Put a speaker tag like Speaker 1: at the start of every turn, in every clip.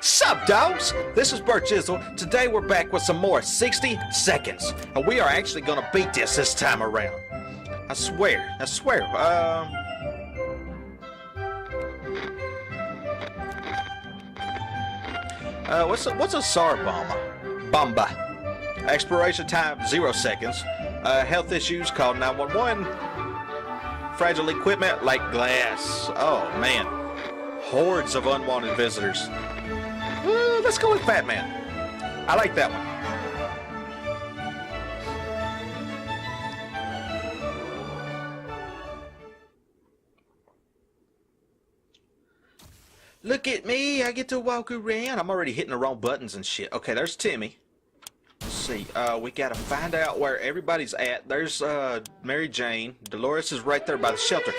Speaker 1: Sup, dogs? This is Bert Jizzle. Today we're back with some more 60 seconds. And we are actually gonna beat this time around. I swear. What's a SAR bomba? Expiration time 0 seconds. Health issues, call 911. Fragile equipment like glass. Oh man. Hordes of unwanted visitors. Let's go with Batman. I like that one. Look at me, I get to walk around. I'm already hitting the wrong buttons and shit. Okay, there's Timmy. Let's see, we gotta find out where everybody's at. There's Mary Jane. Dolores is right there by the shelter.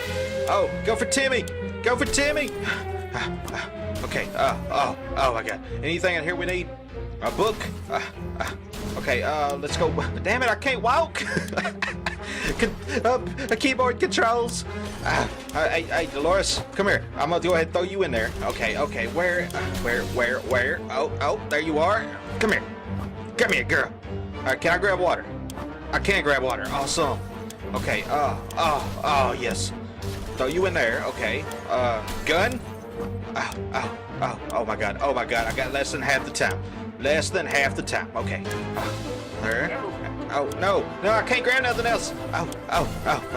Speaker 1: Oh, go for Timmy! Go for Timmy! Okay, oh my god. Anything in here we need? A book? Okay, let's go. Damn it, I can't walk! Keyboard controls. Hey, Dolores, come here. I'm gonna go ahead and throw you in there. Okay, where? Oh, there you are. Come here, girl. Alright, can I grab water? I can grab water. Awesome. Okay, oh, yes. Throw you in there. Okay, gun? Oh my god, I got less than half the time. Okay. There. Oh, no, I can't grab nothing else. Oh,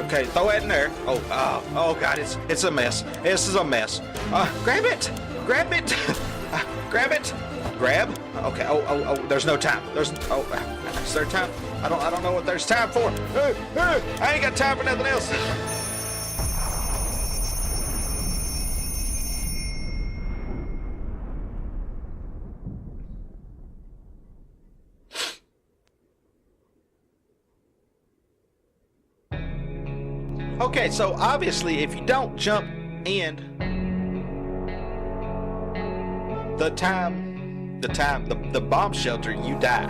Speaker 1: okay, throw it in there. Oh god, it's a mess. This is a mess. Grab it. Grab it. Grab. Okay, oh, there's no time. Is there time? I don't know what there's time for. I ain't got time for nothing else. Okay, so obviously if you don't jump in the bomb shelter, you die.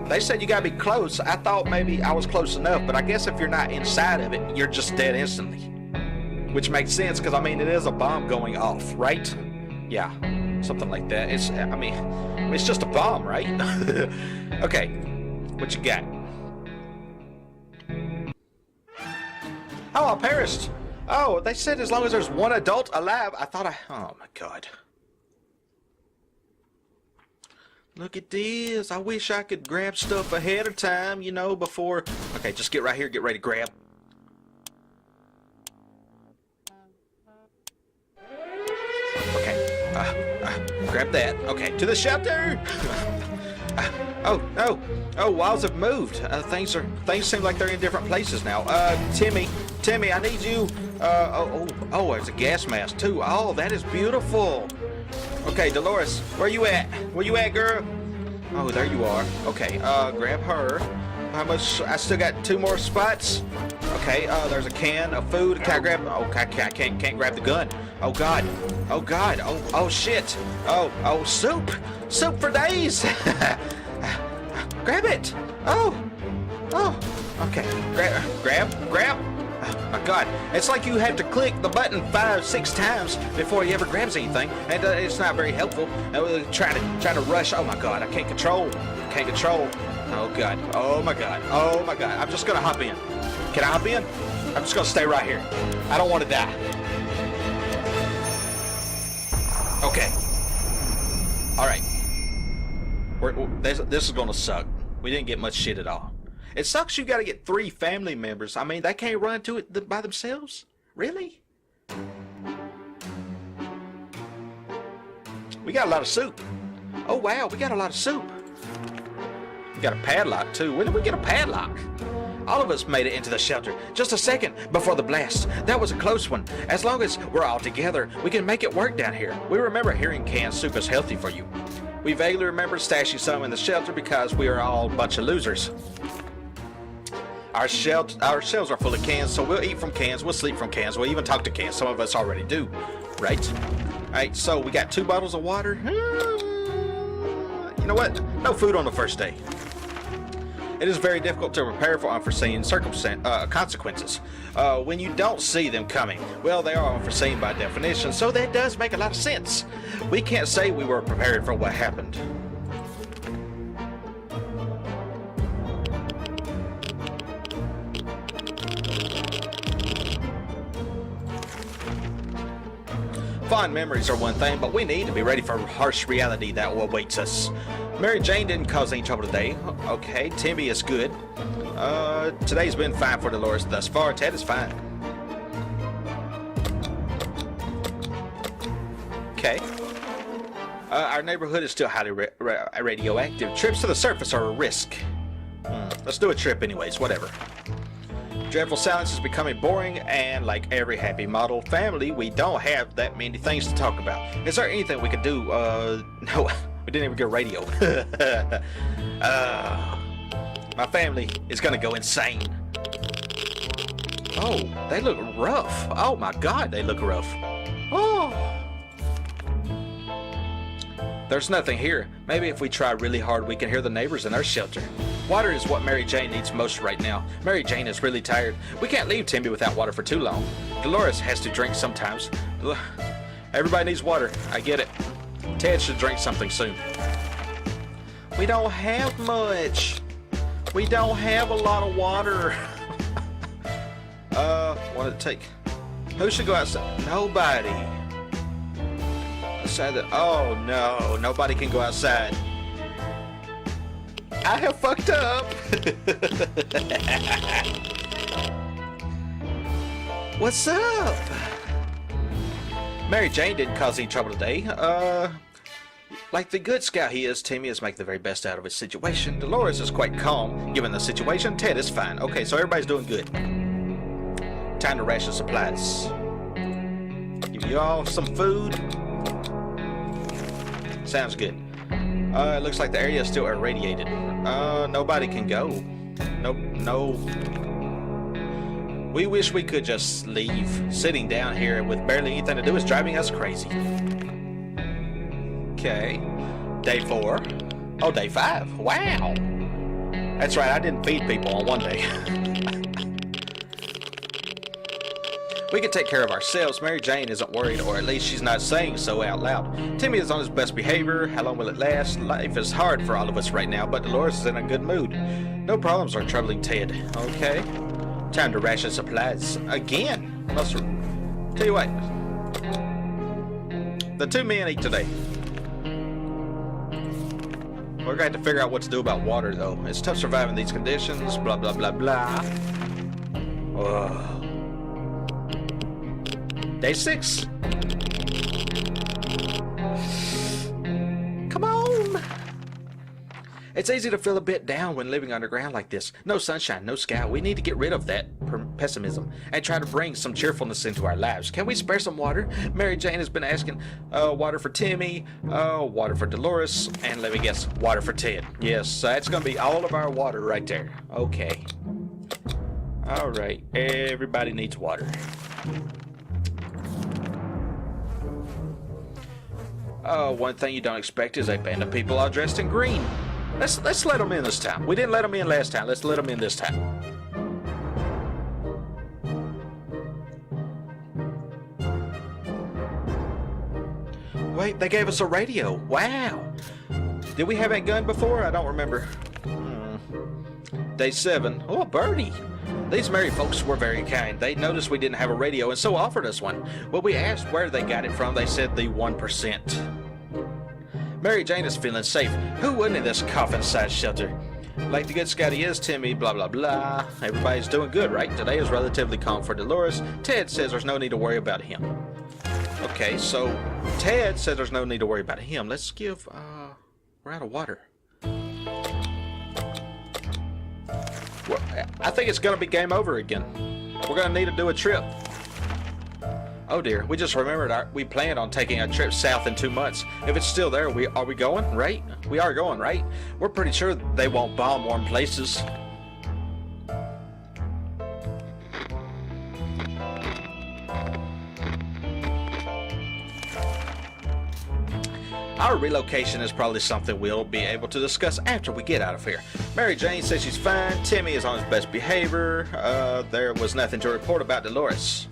Speaker 1: They said you gotta be close. I thought maybe I was close enough, but I guess if you're not inside of it, you're just dead instantly. Which makes sense, because I mean, it is a bomb going off, right? Yeah, something like that. It's just a bomb, right? Okay, what you got? Oh, I perished. Oh, they said as long as there's one adult alive. Oh my god. Look at this. I wish I could grab stuff ahead of time, you know, before. Okay, just get right here, get ready to grab. Okay, grab that. Okay, to the shelter. Oh no! Oh, walls have moved. Things seem like they're in different places now. Timmy, I need you. Oh, there's a gas mask too. Oh, that is beautiful. Okay, Dolores, where you at? Where you at, girl? Oh, there you are. Okay, grab her. How much? I still got 2 more spots. Okay, there's a can of food. Can I grab? Oh, I can't grab the gun. Oh God. Oh shit. Oh, soup for days. Grab it. Oh. Okay. Grab. Oh my God. It's like you have to click the button 5-6 times before he ever grabs anything, and it's not very helpful. Trying to rush. Oh my God. I can't control. Oh God. Oh my God. I'm just gonna hop in. Can I hop in? I'm just gonna stay right here. I don't want to die. Okay. All right. This is gonna suck. We didn't get much shit at all. It sucks you gotta get 3 family members. I mean, they can't run to it by themselves? Really? We got a lot of soup. Oh wow, we got a lot of soup. We got a padlock too. When did we get a padlock? All of us made it into the shelter just a second before the blast. That was a close one. As long as we're all together, we can make it work down here. We remember hearing canned soup is healthy for you. We vaguely remember stashing some in the shelter because we are all a bunch of losers. Our shelves are full of cans, so we'll eat from cans, we'll sleep from cans, we'll even talk to cans. Some of us already do, right? Alright, so we got 2 bottles of water. You know what? No food on the first day. It is very difficult to prepare for unforeseen consequences. When you don't see them coming, well, they are unforeseen by definition, so that does make a lot of sense. We can't say we were prepared for what happened. Fond memories are one thing, but we need to be ready for harsh reality that awaits us. Mary Jane didn't cause any trouble today. Okay, Timmy is good. Today's been fine for Dolores thus far. Ted is fine. Okay. Our neighborhood is still highly radioactive. Trips to the surface are a risk. Let's do a trip anyways, whatever. Dreadful silence is becoming boring, and like every happy model family, we don't have that many things to talk about. Is there anything we could do? No, we didn't even get a radio. My family is gonna go insane. Oh, they look rough. Oh my God, they look rough. Oh. There's nothing here. Maybe if we try really hard, we can hear the neighbors in our shelter. Water is what Mary Jane needs most right now. Mary Jane is really tired. We can't leave Timmy without water for too long. Dolores has to drink sometimes. Everybody needs water. I get it. Ted should drink something soon. We don't have much. We don't have a lot of water. What did it take? Who should go outside? Nobody. Oh no, nobody can go outside. I have fucked up. What's up? Mary Jane didn't cause any trouble today. Like the good scout he is, Timmy is making the very best out of his situation. Dolores is quite calm, given the situation. Ted is fine. Okay, so everybody's doing good. Time to ration supplies. Give you all some food. Sounds good. It looks like the area is still irradiated. Nobody can go. Nope, no. We wish we could just leave. Sitting down here with barely anything to do is driving us crazy. Okay. Day 4. Oh, day 5. Wow. That's right, I didn't feed people on one day. We can take care of ourselves. Mary Jane isn't worried, or at least she's not saying so out loud. Timmy is on his best behavior. How long will it last? Life is hard for all of us right now, but Dolores is in a good mood. No problems are troubling Ted. Okay. Time to ration supplies. Again. Let's tell you what. The 2 men eat today. We're going to figure out what to do about water, though. It's tough surviving these conditions. Blah, blah, blah, blah. Ugh. Day 6. Come on. It's easy to feel a bit down when living underground like this. No sunshine, no sky. We need to get rid of that pessimism and try to bring some cheerfulness into our lives. Can we spare some water? Mary Jane has been asking water for Timmy, water for Dolores, and let me guess, water for Ted. Yes, that's going to be all of our water right there. Okay. All right. Everybody needs water. One thing you don't expect is a band of people all dressed in green. Let's let them in this time. We didn't let them in last time. Let's let them in this time. Wait, they gave us a radio. Wow. Did we have that gun before? I don't remember. Day 7. Oh, a birdie. These merry folks were very kind. They noticed we didn't have a radio and so offered us one. When we asked where they got it from, they said the 1%. Mary Jane is feeling safe. Who wouldn't in this coffin-sized shelter? Like the good scout he is, Timmy, blah, blah, blah. Everybody's doing good, right? Today is relatively calm for Dolores. Ted says there's no need to worry about him. Okay, so Ted says there's no need to worry about him. Let's give, we're out of water. Well, I think it's going to be game over again. We're going to need to do a trip. Oh dear, we just remembered we planned on taking a trip south in 2 months. If it's still there, are we going, right? We are going, right? We're pretty sure they won't bomb warm places. Our relocation is probably something we'll be able to discuss after we get out of here. Mary Jane says she's fine. Timmy is on his best behavior. There was nothing to report about Dolores.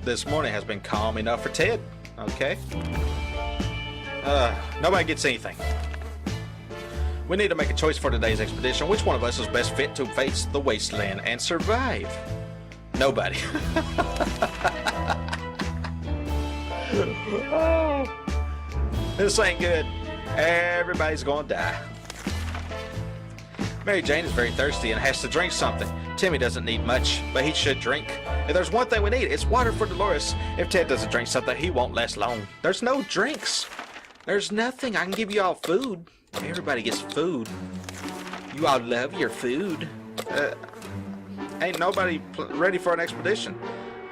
Speaker 1: This morning has been calm enough for Ted. Okay. Nobody gets anything. We need to make a choice for today's expedition. Which one of us is best fit to face the wasteland and survive? Nobody. Oh, this ain't good. Everybody's gonna die. Mary Jane is very thirsty and has to drink something. Timmy doesn't need much, but he should drink. If there's one thing we need, it's water for Dolores. If Ted doesn't drink something, he won't last long. There's no drinks. There's nothing. I can give you all food. Everybody gets food. You all love your food. Ain't nobody ready for an expedition.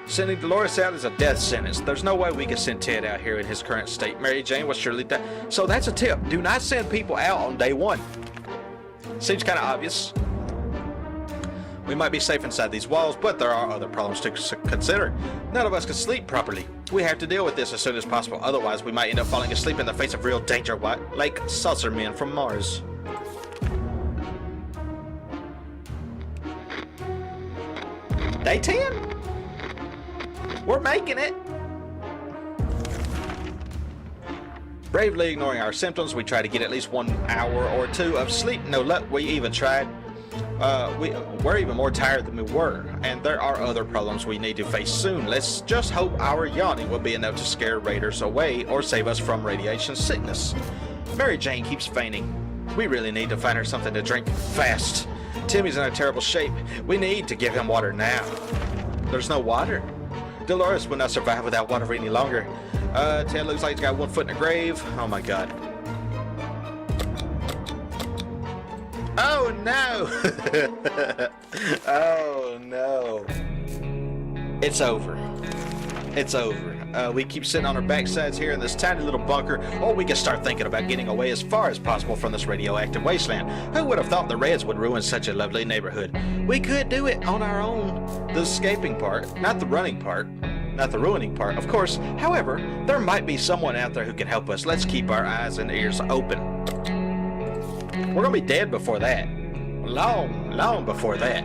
Speaker 1: Sending Dolores out is a death sentence. There's no way we can send Ted out here in his current state. Mary Jane will surely die. So that's a tip. Do not send people out on day one. Seems kind of obvious. We might be safe inside these walls, but there are other problems to consider. None of us can sleep properly. We have to deal with this as soon as possible. Otherwise, we might end up falling asleep in the face of real danger, like saucer men from Mars. Day 10? We're making it. Bravely ignoring our symptoms, we try to get at least 1 hour or 2 of sleep. No luck. We even tried. We're even more tired than we were, and there are other problems we need to face soon. Let's just hope our yawning will be enough to scare raiders away or save us from radiation sickness. Mary Jane keeps fainting. We really need to find her something to drink fast. Timmy's in a terrible shape. We need to give him water now. There's no water. Dolores will not survive without water any longer. Ted looks like he's got 1 foot in the grave. Oh my god. Oh no! Oh no. It's over. It's over. We keep sitting on our backsides here in this tiny little bunker, or we can start thinking about getting away as far as possible from this radioactive wasteland. Who would have thought the Reds would ruin such a lovely neighborhood? We could do it on our own. The escaping part, not the running part. Not the ruining part, of course. However, there might be someone out there who can help us. Let's keep our eyes and ears open. We're gonna be dead before that. Long before that.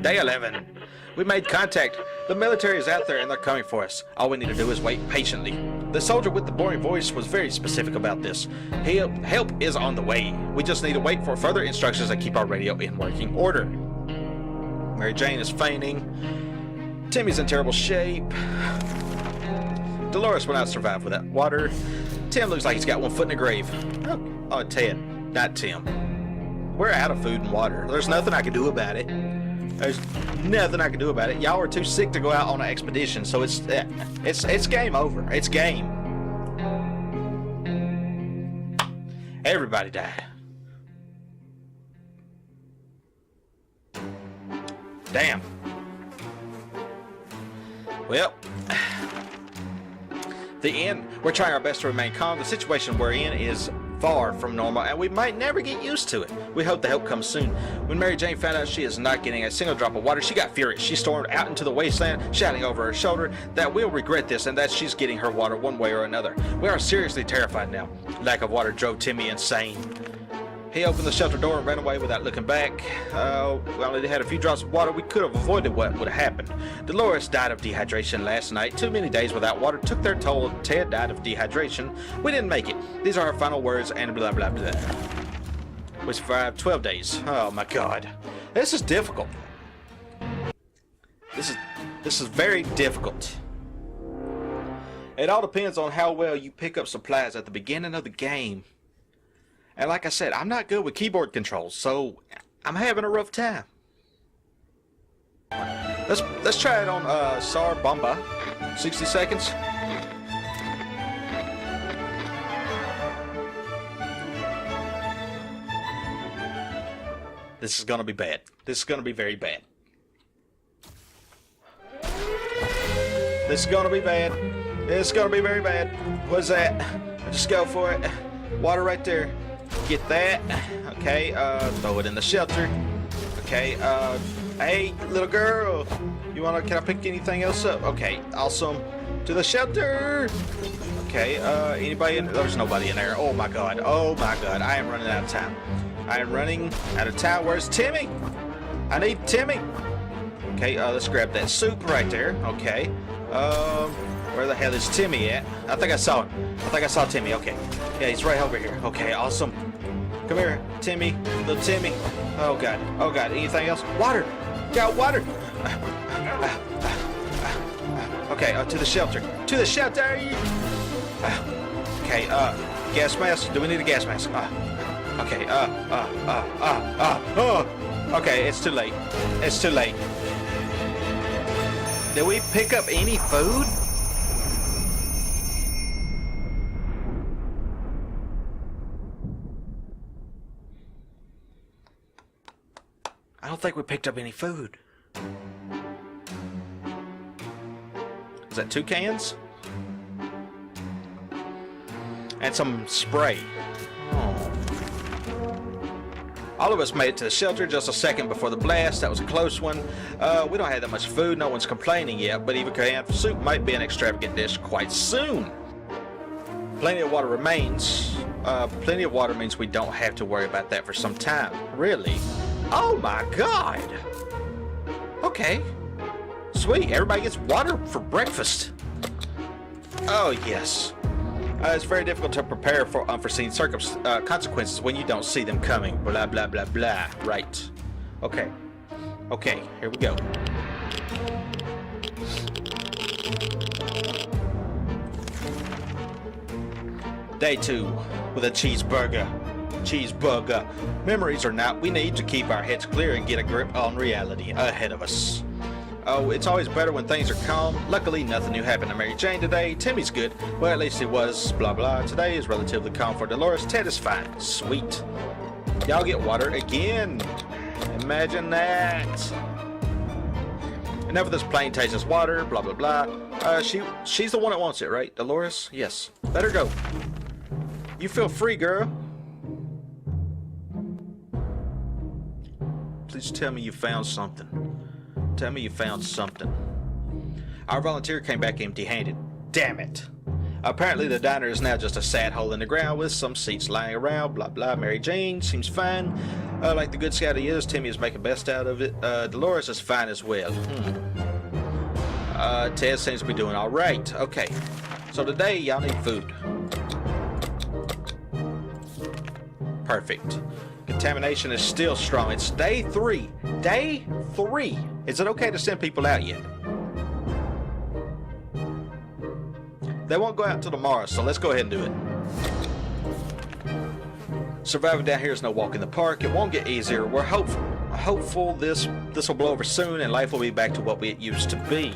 Speaker 1: Day 11. We made contact. The military is out there and they're coming for us. All we need to do is wait patiently. The soldier with the boring voice was very specific about this. Help is on the way. We just need to wait for further instructions and keep our radio in working order. Mary Jane is fainting. Timmy's in terrible shape. Dolores will not survive without water. Tim looks like he's got 1 foot in the grave. Oh, Ted, not Tim. We're out of food and water. There's nothing I can do about it. There's nothing I can do about it. Y'all are too sick to go out on an expedition, so it's game over. It's game. Everybody died. Damn. Well, the end. We're trying our best to remain calm. The situation we're in is far from normal, and we might never get used to it. We hope the help comes soon. When Mary Jane found out she is not getting a single drop of water, she got furious. She stormed out into the wasteland, shouting over her shoulder that we'll regret this and that she's getting her water one way or another. We are seriously terrified now. Lack of water drove Timmy insane. He opened the shelter door and ran away without looking back. We only had a few drops of water. We could have avoided what would have happened. Dolores died of dehydration last night. Too many days without water took their toll. Ted died of dehydration. We didn't make it. These are our final words and blah blah blah. We survived 12 days. Oh my god. This is difficult. This is very difficult. It all depends on how well you pick up supplies at the beginning of the game. And like I said, I'm not good with keyboard controls, so I'm having a rough time. Let's try it on Sar Bomba. 60 seconds. This is gonna be bad. This is gonna be very bad. This is gonna be bad. It's gonna be very bad. What's that? Just go for it. Water right there. Get that. Okay, throw it in the shelter. Okay, Hey, little girl. Can I pick anything else up? Okay, awesome. To the shelter. Okay, anybody in? There's nobody in there. Oh my god. Oh my god. I am running out of time. I am running out of time. Where's Timmy? I need Timmy. Okay, let's grab that soup right there. Okay. Where the hell is Timmy at? I think I saw him. I think I saw Timmy. Okay. Yeah, he's right over here. Okay, awesome. Come here, Timmy. Little Timmy. Oh god. Oh god. Anything else? Water. Got water. Okay, to the shelter. To the shelter. Okay, gas mask. Do we need a gas mask? Okay, okay, it's too late. It's too late. Did we pick up any food? I don't think we picked up any food. Is that 2 cans? And some spray. Oh. All of us made it to the shelter just a second before the blast. That was a close one. We don't have that much food. No one's complaining yet, but even canned soup might be an extravagant dish quite soon. Plenty of water remains. Plenty of water means we don't have to worry about that for some time. Really? Oh my god! Okay. Sweet, everybody gets water for breakfast. Oh yes. It's very difficult to prepare for unforeseen consequences when you don't see them coming. Blah blah blah blah. Right. Okay. Okay, here we go. Day 2 with a cheeseburger. Cheeseburger. Memories or not, we need to keep our heads clear and get a grip on reality ahead of us. Oh, it's always better when things are calm. Luckily, nothing new happened to Mary Jane today. Timmy's good. Well, at least it was. Blah, blah. Today is relatively calm for Dolores. Ted is fine. Sweet. Y'all get water again. Imagine that. Enough of this plain tasteless water. Blah, blah, blah. She's the one that wants it, right? Dolores? Yes. Let her go. You feel free, girl. Please tell me you found something. Tell me you found something. Our volunteer came back empty-handed. Damn it. Apparently the diner is now just a sad hole in the ground with some seats lying around. Blah, blah. Mary Jane seems fine. Like the good scout he is, Timmy is making best out of it. Dolores is fine as well. Ted seems to be doing all right. Okay. So today, y'all need food. Perfect. Contamination is still strong. It's day 3. Day 3. Is it okay to send people out yet? They won't go out until tomorrow, so let's go ahead and do it. Surviving down here is no walk in the park. It won't get easier. We're hopeful this will blow over soon and life will be back to what it used to be.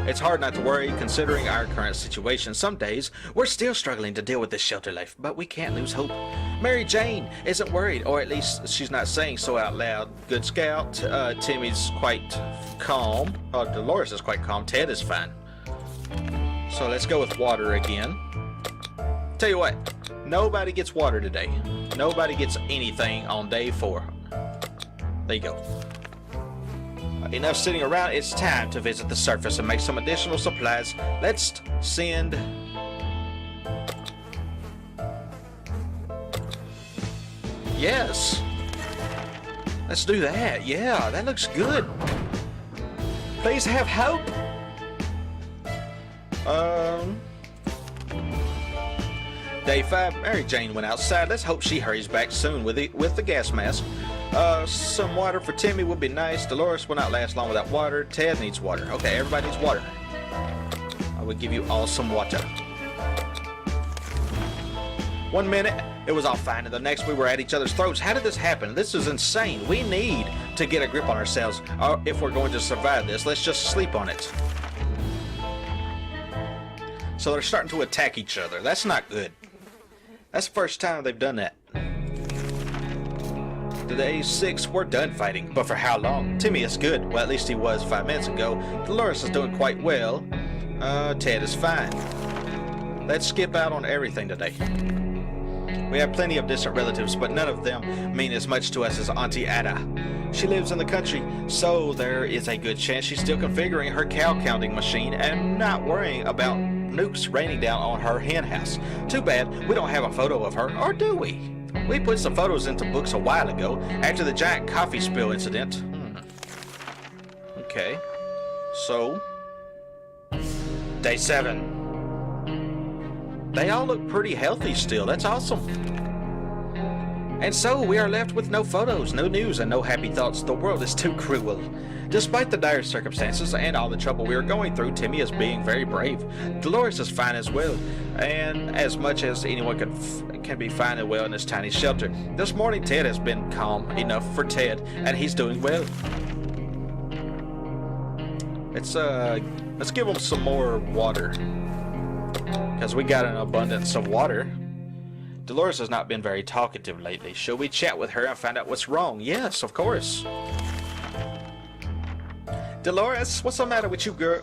Speaker 1: It's hard not to worry considering our current situation. Some days, we're still struggling to deal with this shelter life, but we can't lose hope. Mary Jane isn't worried, or at least she's not saying so out loud. Good scout. Timmy's quite calm. Dolores is quite calm. Ted is fine. So let's go with water again. Tell you what, nobody gets water today. Nobody gets anything on day 4. There you go. Enough sitting around, it's time to visit the surface and make some additional supplies. Let's send... Yes! Let's do that. Yeah, that looks good. Please have hope. Day 5, Mary Jane went outside. Let's hope she hurries back soon with the gas mask. Some water for Timmy would be nice. Dolores will not last long without water. Ted needs water. Okay, everybody needs water. I will give you all some water. 1 minute, it was all fine, and the next we were at each other's throats. How did this happen? This is insane. We need to get a grip on ourselves if we're going to survive this. Let's just sleep on it. So they're starting to attack each other. That's not good. That's the first time they've done that. Today 6, we're done fighting, but for how long? Timmy is good. Well, at least he was 5 minutes ago. Dolores is doing quite well. Ted is fine. Let's skip out on everything today. We have plenty of distant relatives, but none of them mean as much to us as Auntie Ada. She lives in the country, so there is a good chance she's still configuring her cow counting machine and not worrying about nukes raining down on her hen house. Too bad we don't have a photo of her, or do we? We put some photos into books a while ago, after the giant coffee spill incident. Okay, so day 7. They all look pretty healthy still. That's awesome. And so we are left with no photos, no news, and no happy thoughts. The world is too cruel. Despite the dire circumstances and all the trouble we are going through, Timmy is being very brave. Dolores is fine as well, and as much as anyone can be fine and well in this tiny shelter. This morning Ted has been calm enough for Ted, and he's doing well. Let's give him some more water, because we got an abundance of water. Dolores has not been very talkative lately. Should we chat with her and find out what's wrong? Yes, of course. Dolores, what's the matter with you, girl?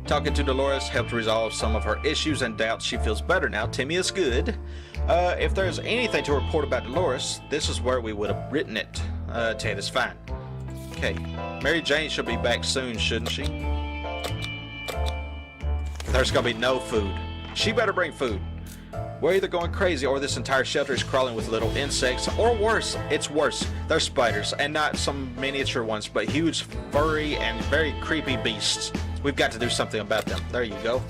Speaker 1: Talking to Dolores helped resolve some of her issues and doubts. She feels better now. Timmy is good. If there's anything to report about Dolores, this is where we would have written it. Ted is fine. Okay. Mary Jane should be back soon, shouldn't she? There's gonna be no food. She better bring food. We're either going crazy or this entire shelter is crawling with little insects, or worse, it's worse. They're spiders, and not some miniature ones, but huge, furry, and very creepy beasts. We've got to do something about them. There you go.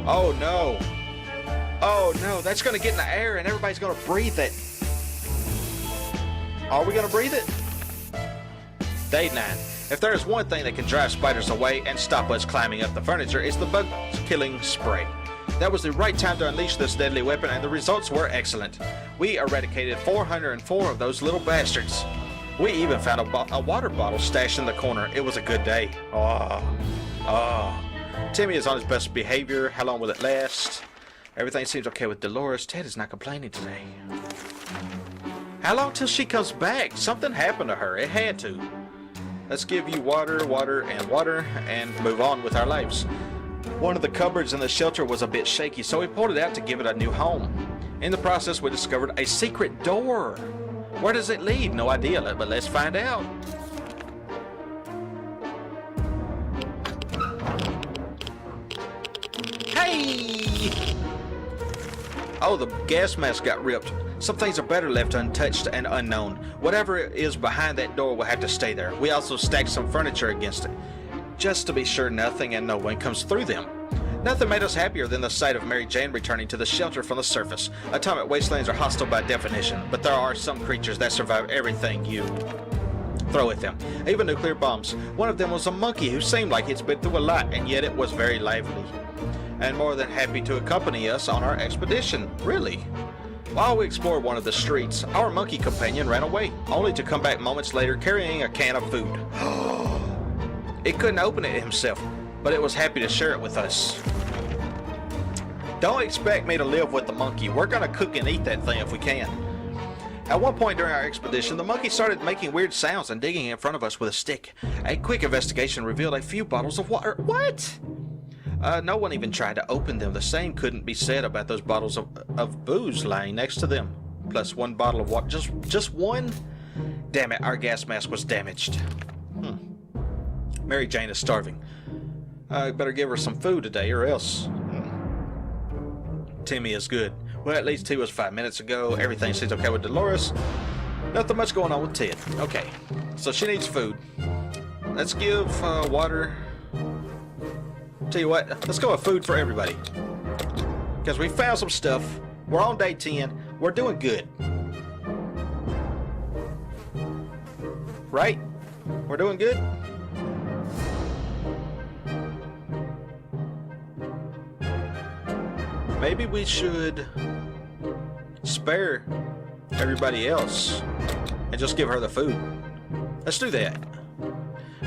Speaker 1: Oh no. Oh no, that's gonna get in the air and everybody's gonna breathe it. Are we gonna breathe it? Day 9. If there is one thing that can drive spiders away and stop us climbing up the furniture, it's the bug-killing spray. That was the right time to unleash this deadly weapon, and the results were excellent. We eradicated 404 of those little bastards. We even found a water bottle stashed in the corner. It was a good day. Timmy is on his best behavior. How long will it last? Everything seems okay with Dolores. Ted is not complaining today. How long till she comes back? Something happened to her. It had to. Let's give you water, water, and move on with our lives. One of the cupboards in the shelter was a bit shaky, so we pulled it out to give it a new home. In the process, we discovered a secret door. Where does it lead? No idea, but let's find out. Hey! Oh, the gas mask got ripped. Some things are better left untouched and unknown. Whatever is behind that door will have to stay there. We also stacked some furniture against it, just to be sure nothing and no one comes through them. Nothing made us happier than the sight of Mary Jane returning to the shelter from the surface. Atomic wastelands are hostile by definition, but there are some creatures that survive everything you throw at them. Even nuclear bombs. One of them was a monkey who seemed like it's been through a lot, and yet it was very lively and more than happy to accompany us on our expedition. Really? While we explored one of the streets, our monkey companion ran away, only to come back moments later carrying a can of food. It couldn't open it himself, but it was happy to share it with us. Don't expect me to live with the monkey. We're gonna cook and eat that thing if we can. At one point during our expedition, the monkey started making weird sounds and digging in front of us with a stick. A quick investigation revealed a few bottles of water. What? No one even tried to open them. The same couldn't be said about those bottles of booze lying next to them. Plus one bottle of water. Just one? Damn it, our gas mask was damaged. Mary Jane is starving. I better give her some food today or else. Timmy is good. Well, at least he was 5 minutes ago. Everything seems okay with Dolores. Nothing much going on with Ted. Okay, so she needs food. Let's give water. Tell you what, let's go with food for everybody. Because we found some stuff. We're on day 10. We're doing good. Right? We're doing good? Maybe we should spare everybody else and just give her the food. Let's do that.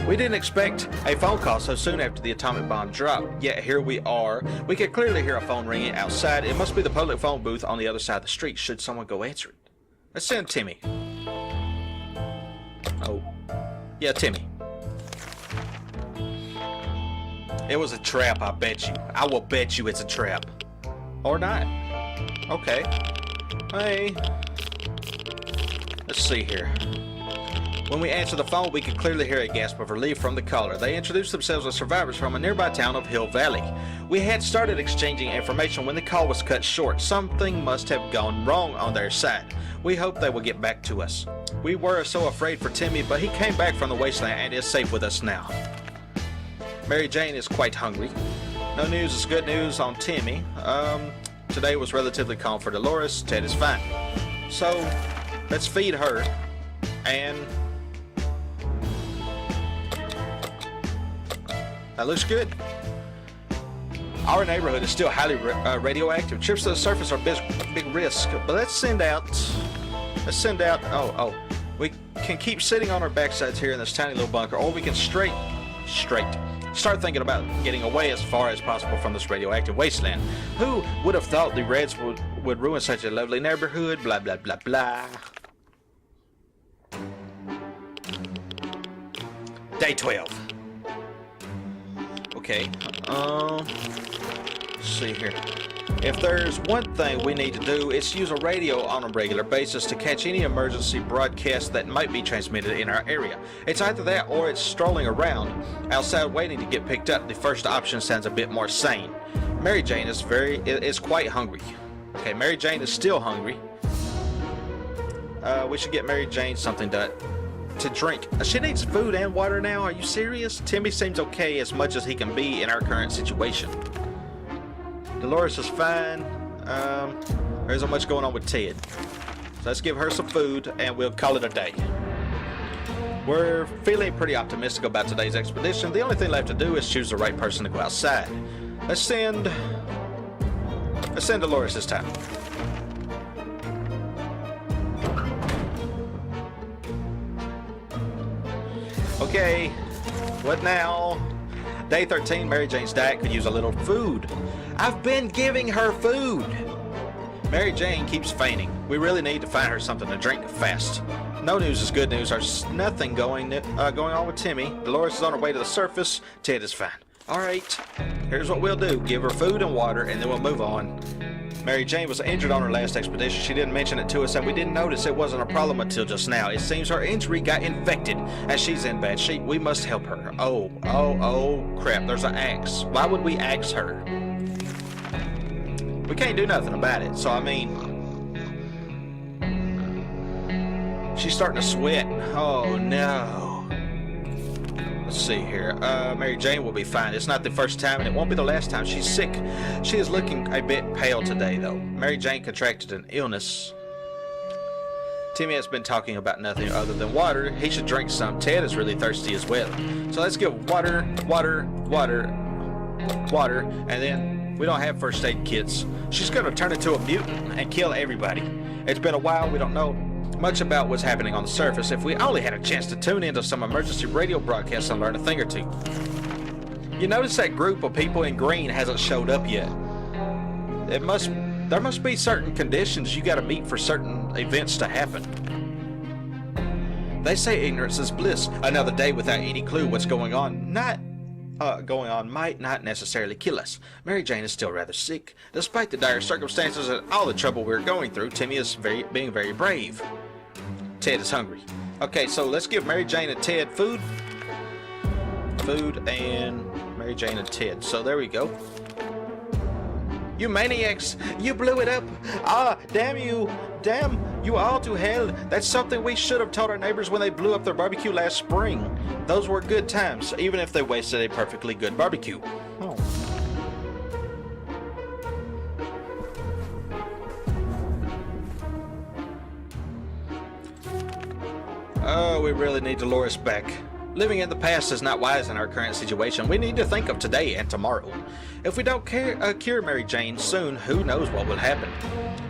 Speaker 1: We didn't expect a phone call so soon after the atomic bomb dropped, yet here we are. We could clearly hear a phone ringing outside. It must be the public phone booth on the other side of the street. Should someone go answer it? Let's send Timmy. Oh. Yeah, Timmy. It was a trap, I bet you. I will bet you it's a trap. Or not. Okay. Hey. Let's see here. When we answered the phone, we could clearly hear a gasp of relief from the caller. They introduced themselves as survivors from a nearby town of Hill Valley. We had started exchanging information when the call was cut short. Something must have gone wrong on their side. We hope they will get back to us. We were so afraid for Timmy, but he came back from the wasteland and is safe with us now. Mary Jane is quite hungry. No news is good news on Timmy. Today was relatively calm for Dolores. Ted is fine. So, let's feed her. And that looks good. Our neighborhood is still highly radioactive. Trips to the surface are big risk. But let's send out. We can keep sitting on our backsides here in this tiny little bunker, or we can straight start thinking about getting away as far as possible from this radioactive wasteland. Who would have thought the Reds would ruin such a lovely neighborhood? Blah blah blah blah. Day 12. Okay. Let's see here. If there's one thing we need to do, it's use a radio on a regular basis to catch any emergency broadcast that might be transmitted in our area. It's either that or it's strolling around outside waiting to get picked up. The first option sounds a bit more sane. Mary Jane is quite hungry. Okay, Mary Jane is still hungry. We should get Mary Jane something to drink. She needs food and water now. Are you serious? Timmy seems okay as much as he can be in our current situation. Dolores is fine. There isn't much going on with Ted. So let's give her some food and we'll call it a day. We're feeling pretty optimistic about today's expedition. The only thing left to do is choose the right person to go outside. Let's send Dolores this time. Okay, what now? Day 13, Mary Jane's diet could use a little food. I've been giving her food. Mary Jane keeps fainting. We really need to find her something to drink fast. No news is good news. There's nothing going on with Timmy. Dolores is on her way to the surface. Ted is fine. All right, here's what we'll do. Give her food and water, and then we'll move on. Mary Jane was injured on her last expedition. She didn't mention it to us, and we didn't notice it wasn't a problem until just now. It seems her injury got infected, and she's in bad shape. We must help her. Oh, crap, there's an axe. Why would we axe her? We can't do nothing about it, so I mean... She's starting to sweat. Oh, no. Let's see here. Mary Jane will be fine. It's not the first time, and it won't be the last time. She's sick. She is looking a bit pale today, though. Mary Jane contracted an illness. Timmy has been talking about nothing other than water. He should drink some. Ted is really thirsty as well. So let's give water, and then we don't have first aid kits. She's going to turn into a mutant and kill everybody. It's been a while. We don't know much about what's happening on the surface. If we only had a chance to tune into some emergency radio broadcasts and learn a thing or two. You notice that group of people in green hasn't showed up yet. There must be certain conditions you got to meet for certain events to happen. They say ignorance is bliss. Another day without any clue what's going on might not necessarily kill us. Mary Jane is still rather sick. Despite the dire circumstances and all the trouble we're going through, Timmy is being very brave. Ted is hungry. Okay, so let's give Mary Jane and Ted food. Food and Mary Jane and Ted. So there we go. You maniacs! You blew it up! Ah, damn you! Damn you all to hell! That's something we should have told our neighbors when they blew up their barbecue last spring. Those were good times, even if they wasted a perfectly good barbecue. Oh. Oh, we really need Dolores back. Living in the past is not wise in our current situation. We need to think of today and tomorrow. If we don't cure Mary Jane soon, who knows what will happen.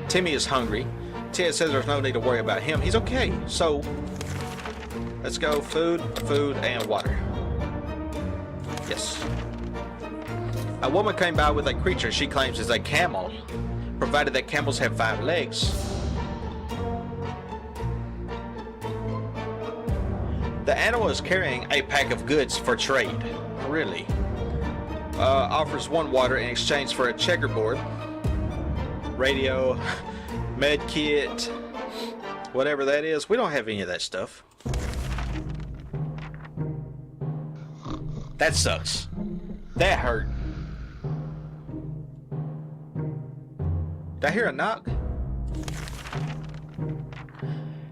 Speaker 1: Timmy is hungry. Ted says there's no need to worry about him. He's okay. So, let's go. Food, and water. Yes. A woman came by with a creature she claims is a camel, provided that camels have 5 legs. The animal is carrying a pack of goods for trade. Really? offers 1 water in exchange for a checkerboard, radio, med kit, whatever that is. We don't have any of that stuff. That sucks. That hurt. Did I hear a knock?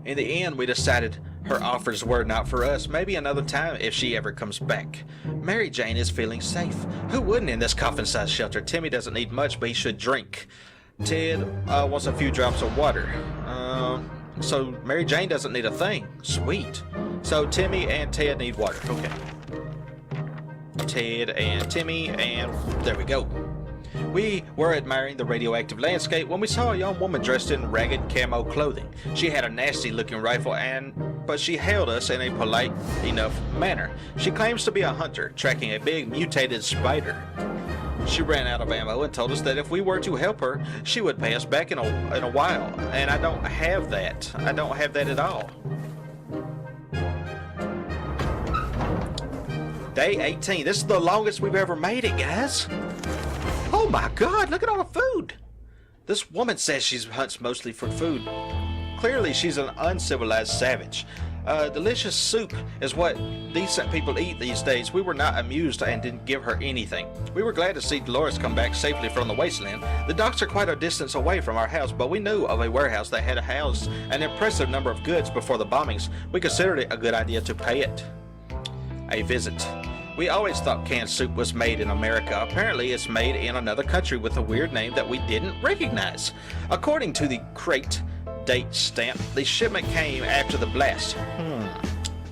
Speaker 1: In the end, we decided her offers were not for us. Maybe another time if she ever comes back. Mary Jane is feeling safe. Who wouldn't in this coffin-sized shelter? Timmy doesn't need much, but he should drink. Ted wants a few drops of water. So Mary Jane doesn't need a thing. Sweet. So Timmy and Ted need water. Okay. Ted and Timmy, and there we go. We were admiring the radioactive landscape when we saw a young woman dressed in ragged camo clothing. She had a nasty looking rifle but she hailed us in a polite enough manner. She claims to be a hunter, tracking a big mutated spider. She ran out of ammo and told us that if we were to help her, she would pay us back in a while. And I don't have that. I don't have that at all. Day 18. This is the longest we've ever made it, guys. Oh my God, look at all the food. This woman says she hunts mostly for food. Clearly, she's an uncivilized savage. Delicious soup is what decent people eat these days. We were not amused and didn't give her anything. We were glad to see Dolores come back safely from the wasteland. The docks are quite a distance away from our house, but we knew of a warehouse that had housed an impressive number of goods before the bombings. We considered it a good idea to pay it a visit. We always thought canned soup was made in America. Apparently it's made in another country with a weird name that we didn't recognize. According to the crate date stamp, the shipment came after the blast.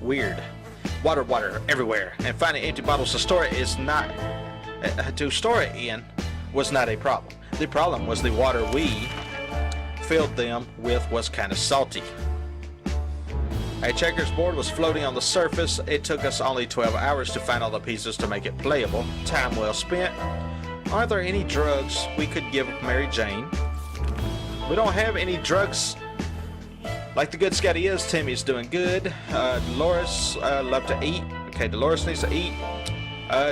Speaker 1: Weird. Water everywhere, and finding empty bottles to store it in was not a problem. The problem was the water we filled them with was kind of salty. A checkers board was floating on the surface. It took us only 12 hours to find all the pieces to make it playable. Time well spent. Are there any drugs we could give Mary Jane? We don't have any drugs. Like the good scout he is, Timmy's doing good. Dolores love to eat. Okay, Dolores needs to eat.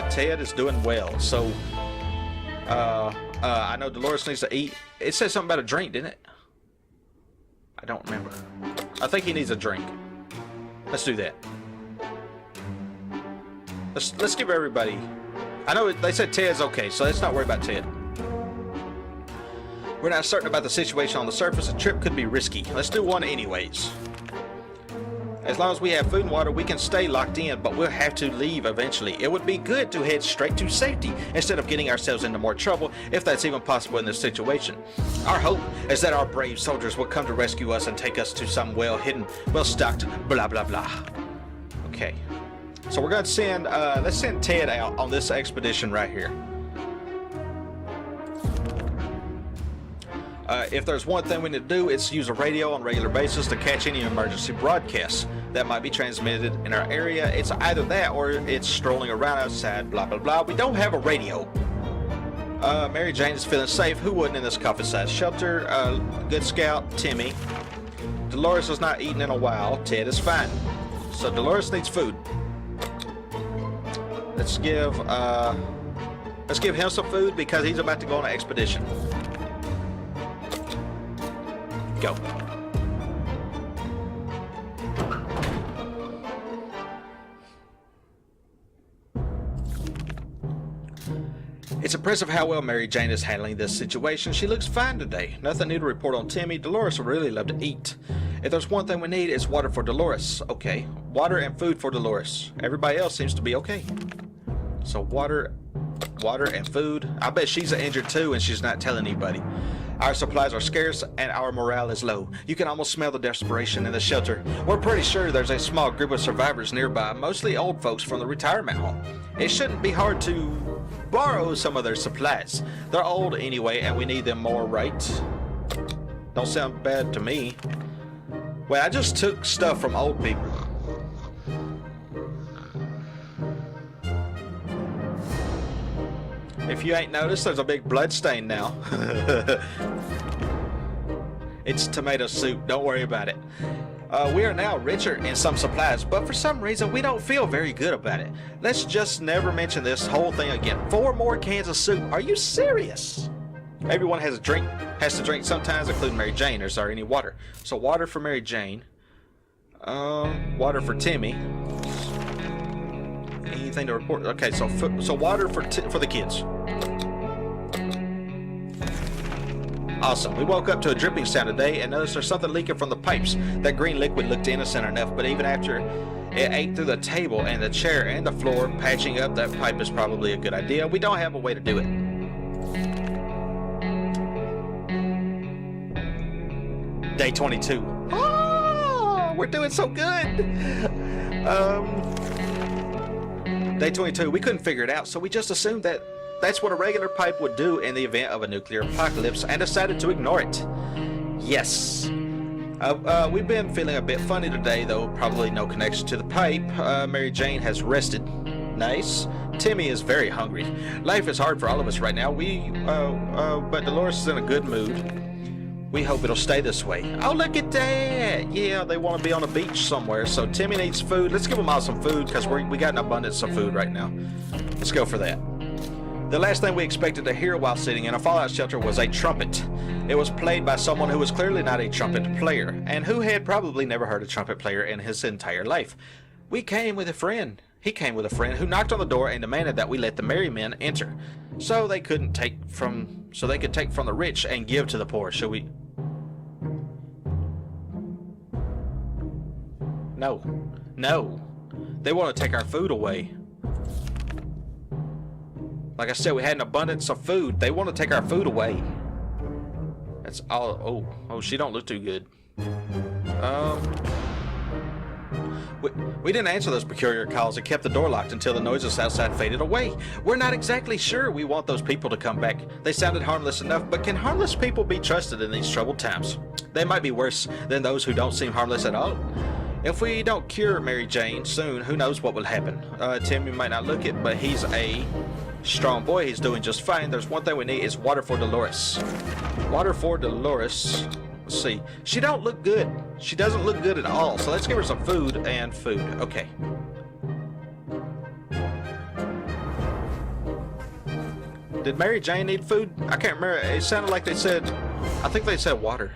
Speaker 1: Ted is doing well. So, I know Dolores needs to eat. It said something about a drink, didn't it? I don't remember. I think he needs a drink. Let's do that. Let's give everybody. I know they said Ted's okay, so let's not worry about Ted. We're not certain about the situation on the surface. A trip could be risky. Let's do one anyways. As long as we have food and water, we can stay locked in, but we'll have to leave eventually. It would be good to head straight to safety instead of getting ourselves into more trouble, if that's even possible in this situation. Our hope is that our brave soldiers will come to rescue us and take us to some well-hidden, well-stocked, blah, blah, blah. Okay. So we're going to send, let's send Ted out on this expedition right here. If there's one thing we need to do, it's use a radio on a regular basis to catch any emergency broadcasts that might be transmitted in our area. It's either that or it's strolling around outside, blah, blah, blah. We don't have a radio. Mary Jane is feeling safe. Who wouldn't in this coffin-sized shelter? Good scout, Timmy. Dolores has not eaten in a while. Ted is fine. So Dolores needs food. Let's give him some food because he's about to go on an expedition. Go. It's impressive how well Mary Jane is handling this situation. She looks fine today. Nothing new to report on Timmy. Dolores would really love to eat. If there's one thing we need, it's water for Dolores. Okay. Water and food for Dolores. Everybody else seems to be okay. So water and food. I bet she's injured too and she's not telling anybody. Our supplies are scarce and our morale is low. You can almost smell the desperation in the shelter. We're pretty sure there's a small group of survivors nearby, mostly old folks from the retirement home. It shouldn't be hard to borrow some of their supplies. They're old anyway and we need them more, right? Don't sound bad to me. Well, I just took stuff from old people. If you ain't noticed, there's a big blood stain now. It's tomato soup. Don't worry about it. We are now richer in some supplies, but for some reason we don't feel very good about it. Let's just never mention this whole thing again. 4 more cans of soup. Are you serious? Everyone has to drink sometimes, including Mary Jane. Is there any water? So water for Mary Jane. Water for Timmy. Anything to report? Okay, so water for the kids. Awesome. We woke up to a dripping sound today and noticed there's something leaking from the pipes. That green liquid looked innocent enough, but even after it ate through the table and the chair and the floor, patching up that pipe is probably a good idea. We don't have a way to do it. Day 22. Oh, we're doing so good. Day 22. We couldn't figure it out, so we just assumed that that's what a regular pipe would do in the event of a nuclear apocalypse and decided to ignore it. Yes. We've been feeling a bit funny today, though probably no connection to the pipe. Mary Jane has rested. Nice. Timmy is very hungry. Life is hard for all of us right now. But Dolores is in a good mood. We hope it'll stay this way. Oh, look at that. Yeah, they want to be on a beach somewhere, so Timmy needs food. Let's give them all some food, because we got an abundance of food right now. Let's go for that. The last thing we expected to hear while sitting in a fallout shelter was a trumpet. It was played by someone who was clearly not a trumpet player, and who had probably never heard a trumpet player in his entire life. He came with a friend who knocked on the door and demanded that we let the merry men enter, so they could take from the rich and give to the poor. Should we? No. They want to take our food away. Like I said, we had an abundance of food. They want to take our food away. That's all. Oh, she don't look too good. We didn't answer those peculiar calls and kept the door locked until the noises outside faded away. We're not exactly sure we want those people to come back. They sounded harmless enough, but can harmless people be trusted in these troubled times? They might be worse than those who don't seem harmless at all. If we don't cure Mary Jane soon, who knows what will happen. Timmy might not look it, but he's a strong boy. He's doing just fine. There's one thing we need is water for Dolores. Water for Dolores. Let's see. She don't look good. She doesn't look good at all. So let's give her some food and food. Okay. Did Mary Jane need food? I can't remember. It sounded like they said, I think they said water.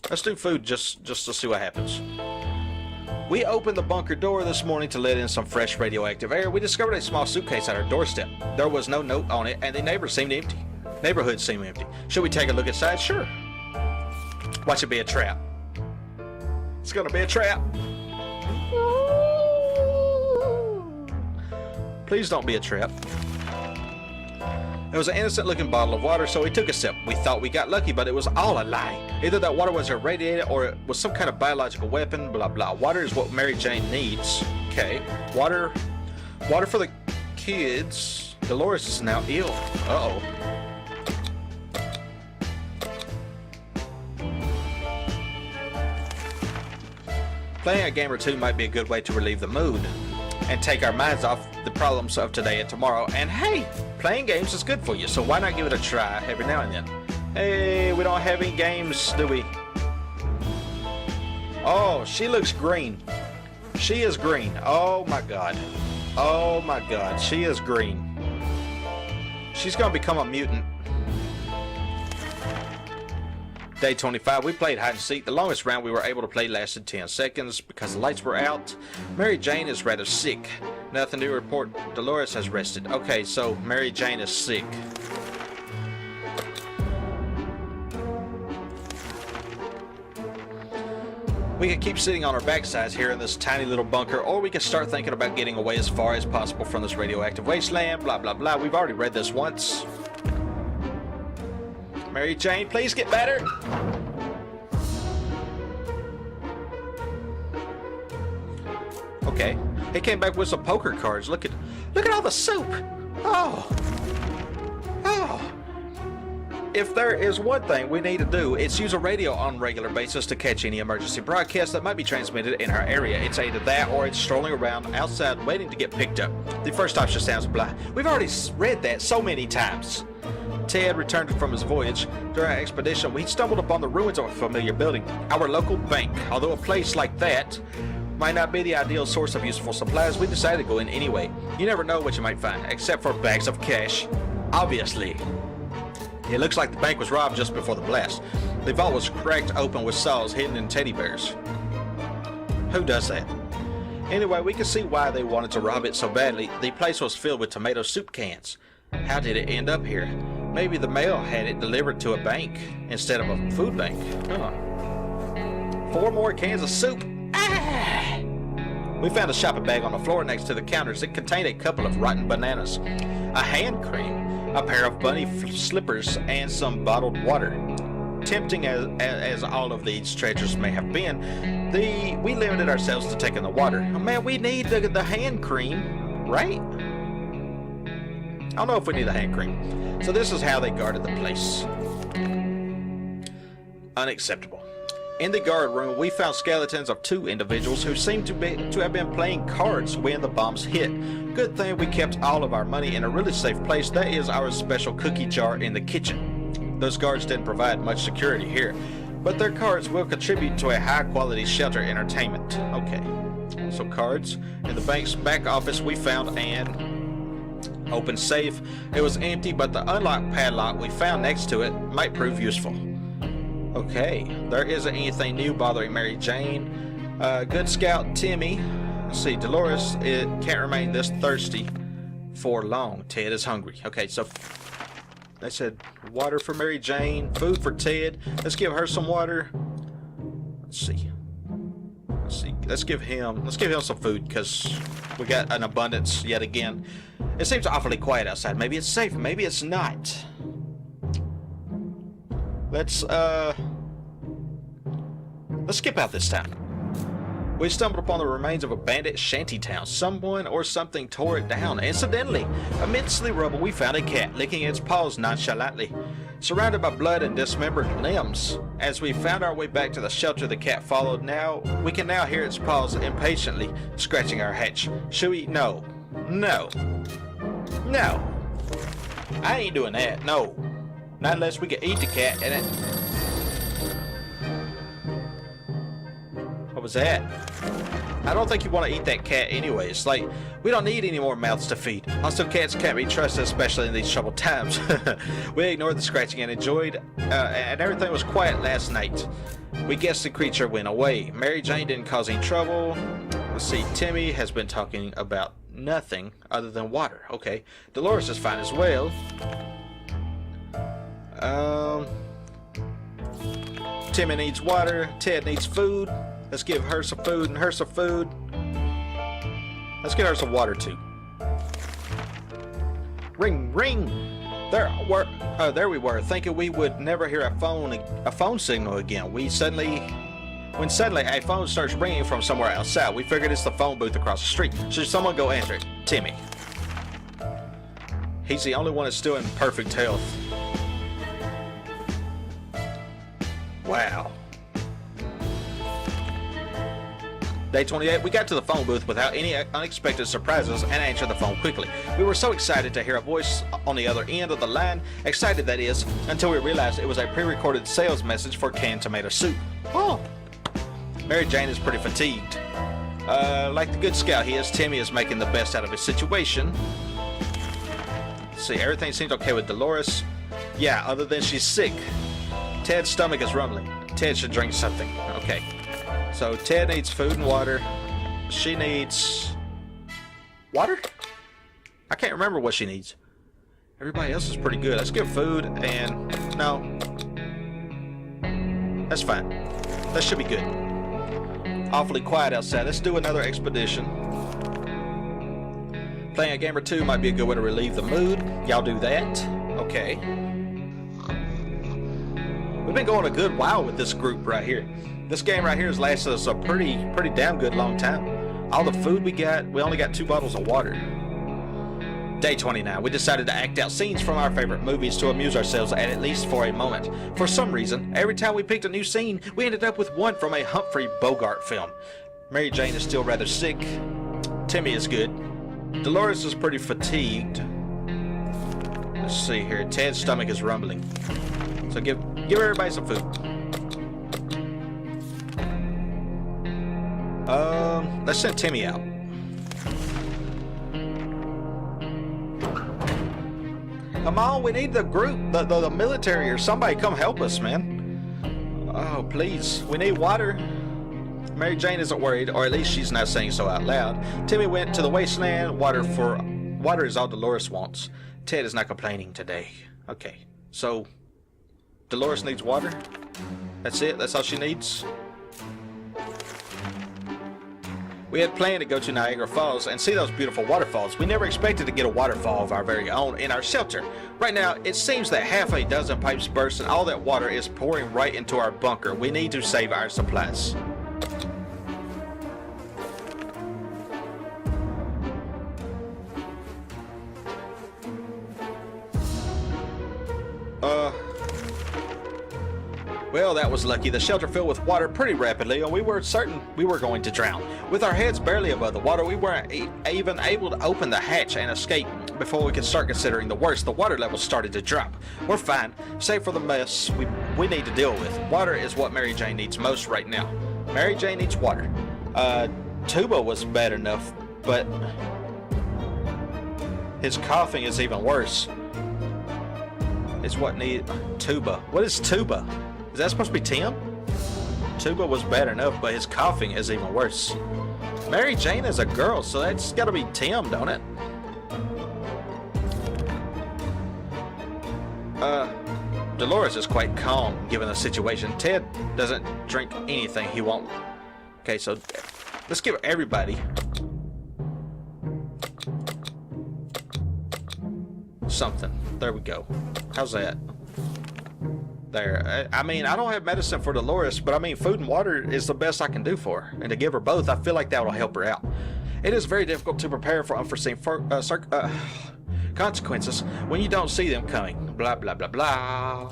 Speaker 1: Let's do food just to see what happens. We opened the bunker door this morning to let in some fresh radioactive air. We discovered a small suitcase at our doorstep. There was no note on it, and the neighborhood seemed empty. Should we take a look inside? Sure. Watch it be a trap. It's gonna be a trap. Please don't be a trap. It was an innocent-looking bottle of water, so we took a sip. We thought we got lucky, but it was all a lie. Either that water was irradiated or it was some kind of biological weapon, blah, blah. Water is what Mary Jane needs. Okay. Water for the kids. Dolores is now ill. Uh-oh. Playing a game or two might be a good way to relieve the mood and take our minds off the problems of today and tomorrow. And hey, playing games is good for you, so why not give it a try every now and then? Hey, we don't have any games, do we? Oh, she looks green. She is green. Oh my god. Oh my god, she is green. She's gonna become a mutant. Day 25, we played hide and seek. The longest round we were able to play lasted 10 seconds because the lights were out. Mary Jane is rather sick. Nothing to report. Dolores has rested. Okay, so Mary Jane is sick. We could keep sitting on our backsides here in this tiny little bunker, or we could start thinking about getting away as far as possible from this radioactive wasteland, blah, blah, blah. We've already read this once. Mary Jane, please get better. Okay. He came back with some poker cards. Look at all the soup. Oh. If there is one thing we need to do, it's use a radio on a regular basis to catch any emergency broadcasts that might be transmitted in our area. It's either that or it's strolling around outside waiting to get picked up. The first option sounds blah. We've already read that so many times. Ted returned from his voyage. During our expedition, we stumbled upon the ruins of a familiar building, our local bank. Although a place like that might not be the ideal source of useful supplies, we decided to go in anyway. You never know what you might find, except for bags of cash. Obviously. It looks like the bank was robbed just before the blast. The vault was cracked open with saws hidden in teddy bears. Who does that? Anyway, we can see why they wanted to rob it so badly. The place was filled with tomato soup cans. How did it end up here? Maybe the mail had it delivered to a bank instead of a food bank. Huh. 4 more cans of soup. Ah! We found a shopping bag on the floor next to the counters. It contained a couple of rotten bananas, a hand cream, a pair of bunny slippers, and some bottled water. Tempting as all of these treasures may have been, we limited ourselves to taking the water. Oh, man, we need the hand cream, right? I don't know if we need the hand cream. So this is how they guarded the place. Unacceptable. In the guard room, we found skeletons of 2 individuals who seemed to have been playing cards when the bombs hit. Good thing we kept all of our money in a really safe place. That is our special cookie jar in the kitchen. Those guards didn't provide much security here, but their cards will contribute to a high-quality shelter entertainment. Okay, so cards. In the bank's back office, we found an open safe. It was empty, but the unlocked padlock we found next to it might prove useful. Okay, there isn't anything new bothering Mary Jane. Good Scout Timmy. Let's see, Dolores, it can't remain this thirsty for long. Ted is hungry. Okay, so they said water for Mary Jane, food for Ted. Let's give her some water. Let's see. Let's give him some food because we got an abundance yet again. It seems awfully quiet outside. Maybe it's safe, maybe it's not. Let's skip out this time. We stumbled upon the remains of a bandit shantytown. Someone or something tore it down. Incidentally, amidst the rubble, we found a cat licking its paws nonchalantly, surrounded by blood and dismembered limbs. As we found our way back to the shelter the cat followed, we can now hear its paws impatiently scratching our hatch. Should we? No. I ain't doing that. No. Not unless we can eat the cat and it... What was that? I don't think you want to eat that cat anyways. Like, we don't need any more mouths to feed. Also, cats can't be trusted, especially in these troubled times. We ignored the scratching and enjoyed, and everything was quiet last night. We guessed the creature went away. Mary Jane didn't cause any trouble. Let's see, Timmy has been talking about nothing other than water. Okay, Dolores is fine as well. Timmy needs water. Ted needs food. Let's give her some food and her some food. Let's get her some water too. Ring, ring. There we were, thinking we would never hear a phone signal again. When suddenly a phone starts ringing from somewhere outside, we figured it's the phone booth across the street. Should someone go answer it? Timmy. He's the only one that's still in perfect health. Wow. Day 28, we got to the phone booth without any unexpected surprises and answered the phone quickly. We were so excited to hear a voice on the other end of the line, excited that is, until we realized it was a pre-recorded sales message for canned tomato soup. Oh! Mary Jane is pretty fatigued. Like the good scout he is, Timmy is making the best out of his situation. Let's see, everything seems okay with Dolores. Yeah, other than she's sick. Ted's stomach is rumbling. Ted should drink something. Okay. So Ted needs food and water. She needs... water? I can't remember what she needs. Everybody else is pretty good. Let's give food and... no. That's fine. That should be good. Awfully quiet outside. Let's do another expedition. Playing a game or two might be a good way to relieve the mood. Y'all do that. Okay. We've been going a good while with this group right here. This game right here has lasted us a pretty damn good long time. All the food we got, we only got 2 bottles of water. Day 29, we decided to act out scenes from our favorite movies to amuse ourselves at least for a moment. For some reason, every time we picked a new scene, we ended up with one from a Humphrey Bogart film. Mary Jane is still rather sick. Timmy is good. Dolores is pretty fatigued. Let's Let's see here. Ted's stomach is rumbling. So give everybody some food. Let's send Timmy out. Come on, we need the group, the military or somebody come help us, man. Oh, please. We need water. Mary Jane isn't worried, or at least she's not saying so out loud. Timmy went to the wasteland. Water is all Dolores wants. Ted is not complaining today. Okay, so Dolores needs water? That's it? That's all she needs? We had planned to go to Niagara Falls and see those beautiful waterfalls. We never expected to get a waterfall of our very own in our shelter. Right now, it seems that half a dozen pipes burst and all that water is pouring right into our bunker. We need to save our supplies. Well, that was lucky. The shelter filled with water pretty rapidly, and we were certain we were going to drown. With our heads barely above the water, we weren't even able to open the hatch and escape before we could start considering the worst. The water levels started to drop. We're fine, save for the mess we need to deal with. Water is what Mary Jane needs most right now. Mary Jane needs water. Tuba was bad enough, but his coughing is even worse. It's what need Tuba. What is Tuba? Is that supposed to be Tim? Tuba was bad enough, but his coughing is even worse. Mary Jane is a girl, so that's gotta be Tim, don't it? Dolores is quite calm given the situation. Ted doesn't drink anything he won't. Okay, so let's give everybody something. There we go. How's that? There. I mean, I don't have medicine for Dolores, but I mean, food and water is the best I can do for her. And to give her both, I feel like that will help her out. It is very difficult to prepare for unforeseen consequences when you don't see them coming. Blah, blah, blah, blah.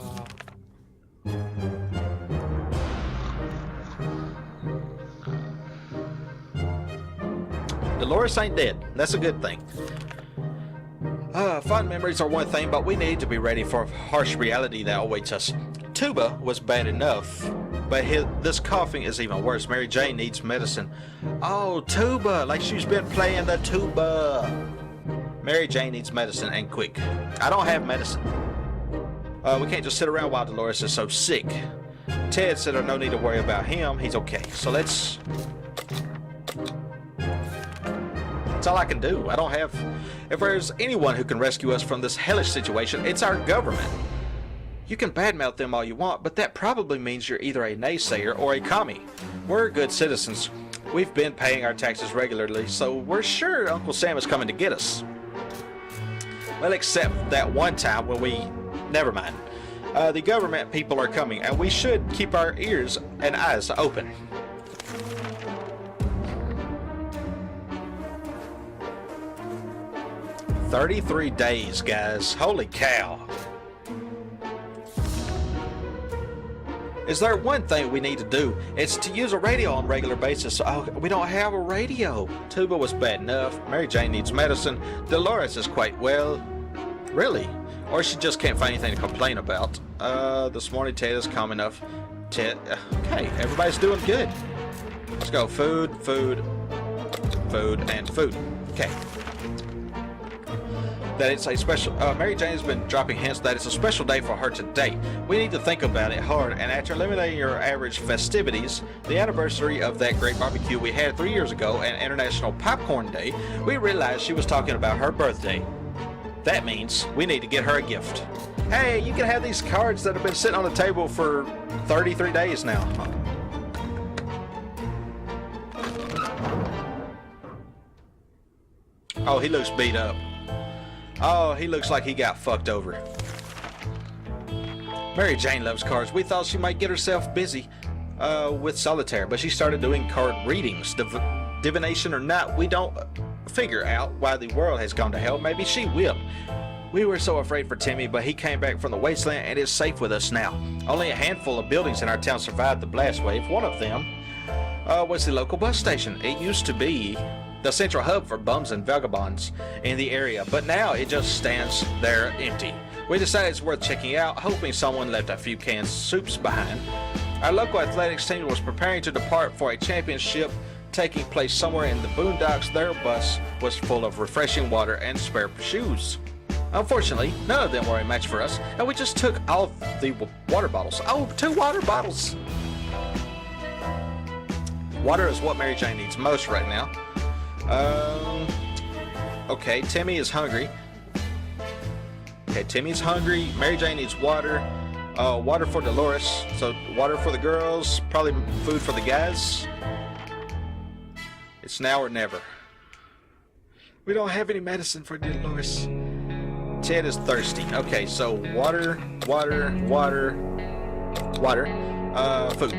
Speaker 1: Dolores ain't dead. That's a good thing. Fond memories are one thing, but we need to be ready for harsh reality that awaits us. Tuba was bad enough, but this coughing is even worse. Mary Jane needs medicine. Oh, Tuba, like she's been playing the tuba. Mary Jane needs medicine, and quick. I don't have medicine. We can't just sit around while Dolores is so sick. Ted said there's no need to worry about him. He's okay. So that's all I can do. I don't have... If there's anyone who can rescue us from this hellish situation, it's our government. You can badmouth them all you want, but that probably means you're either a naysayer or a commie. We're good citizens. We've been paying our taxes regularly, so we're sure Uncle Sam is coming to get us. Well, except that one time when we... Never mind. The government people are coming, and we should keep our ears and eyes open. "33 days, guys. Holy cow. Is there one thing we need to do? It's to use a radio on a regular basis. Oh, we don't have a radio. Tuba was bad enough. Mary Jane needs medicine. Dolores is quite well. Really? Or she just can't find anything to complain about. This morning Ted is calm enough. Ted, okay, everybody's doing good. Let's go. Food, food, food, and food. Okay. That it's a special... Mary Jane has been dropping hints that it's a special day for her today. We need to think about it hard, and after eliminating your average festivities, the anniversary of that great barbecue we had 3 years ago and International Popcorn Day, we realized she was talking about her birthday. That means we need to get her a gift. Hey, you can have these cards that have been sitting on the table for 33 days now. Oh, he looks beat up. Oh, he looks like he got fucked over. Mary Jane loves cards. We thought she might get herself busy with solitaire, but she started doing card readings. Divination or not, we don't figure out why the world has gone to hell. Maybe she will. We were so afraid for Timmy, but he came back from the wasteland and is safe with us now. Only a handful of buildings in our town survived the blast wave. One of them was the local bus station. It used to be the central hub for bums and vagabonds in the area, but now it just stands there empty. We decided it's worth checking out, hoping someone left a few canned soups behind. Our local athletics team was preparing to depart for a championship taking place somewhere in the boondocks. Their bus was full of refreshing water and spare shoes. Unfortunately, none of them were a match for us, and we just took all of the water bottles. Oh, 2 water bottles! Water is what Mary Jane needs most right now. Okay, Timmy is hungry. Okay, Timmy's hungry. Mary Jane needs water. Water for Dolores. So, water for the girls. Probably food for the guys. It's now or never. We don't have any medicine for Dolores. Ted is thirsty. Okay, so water, water, water, water. Food.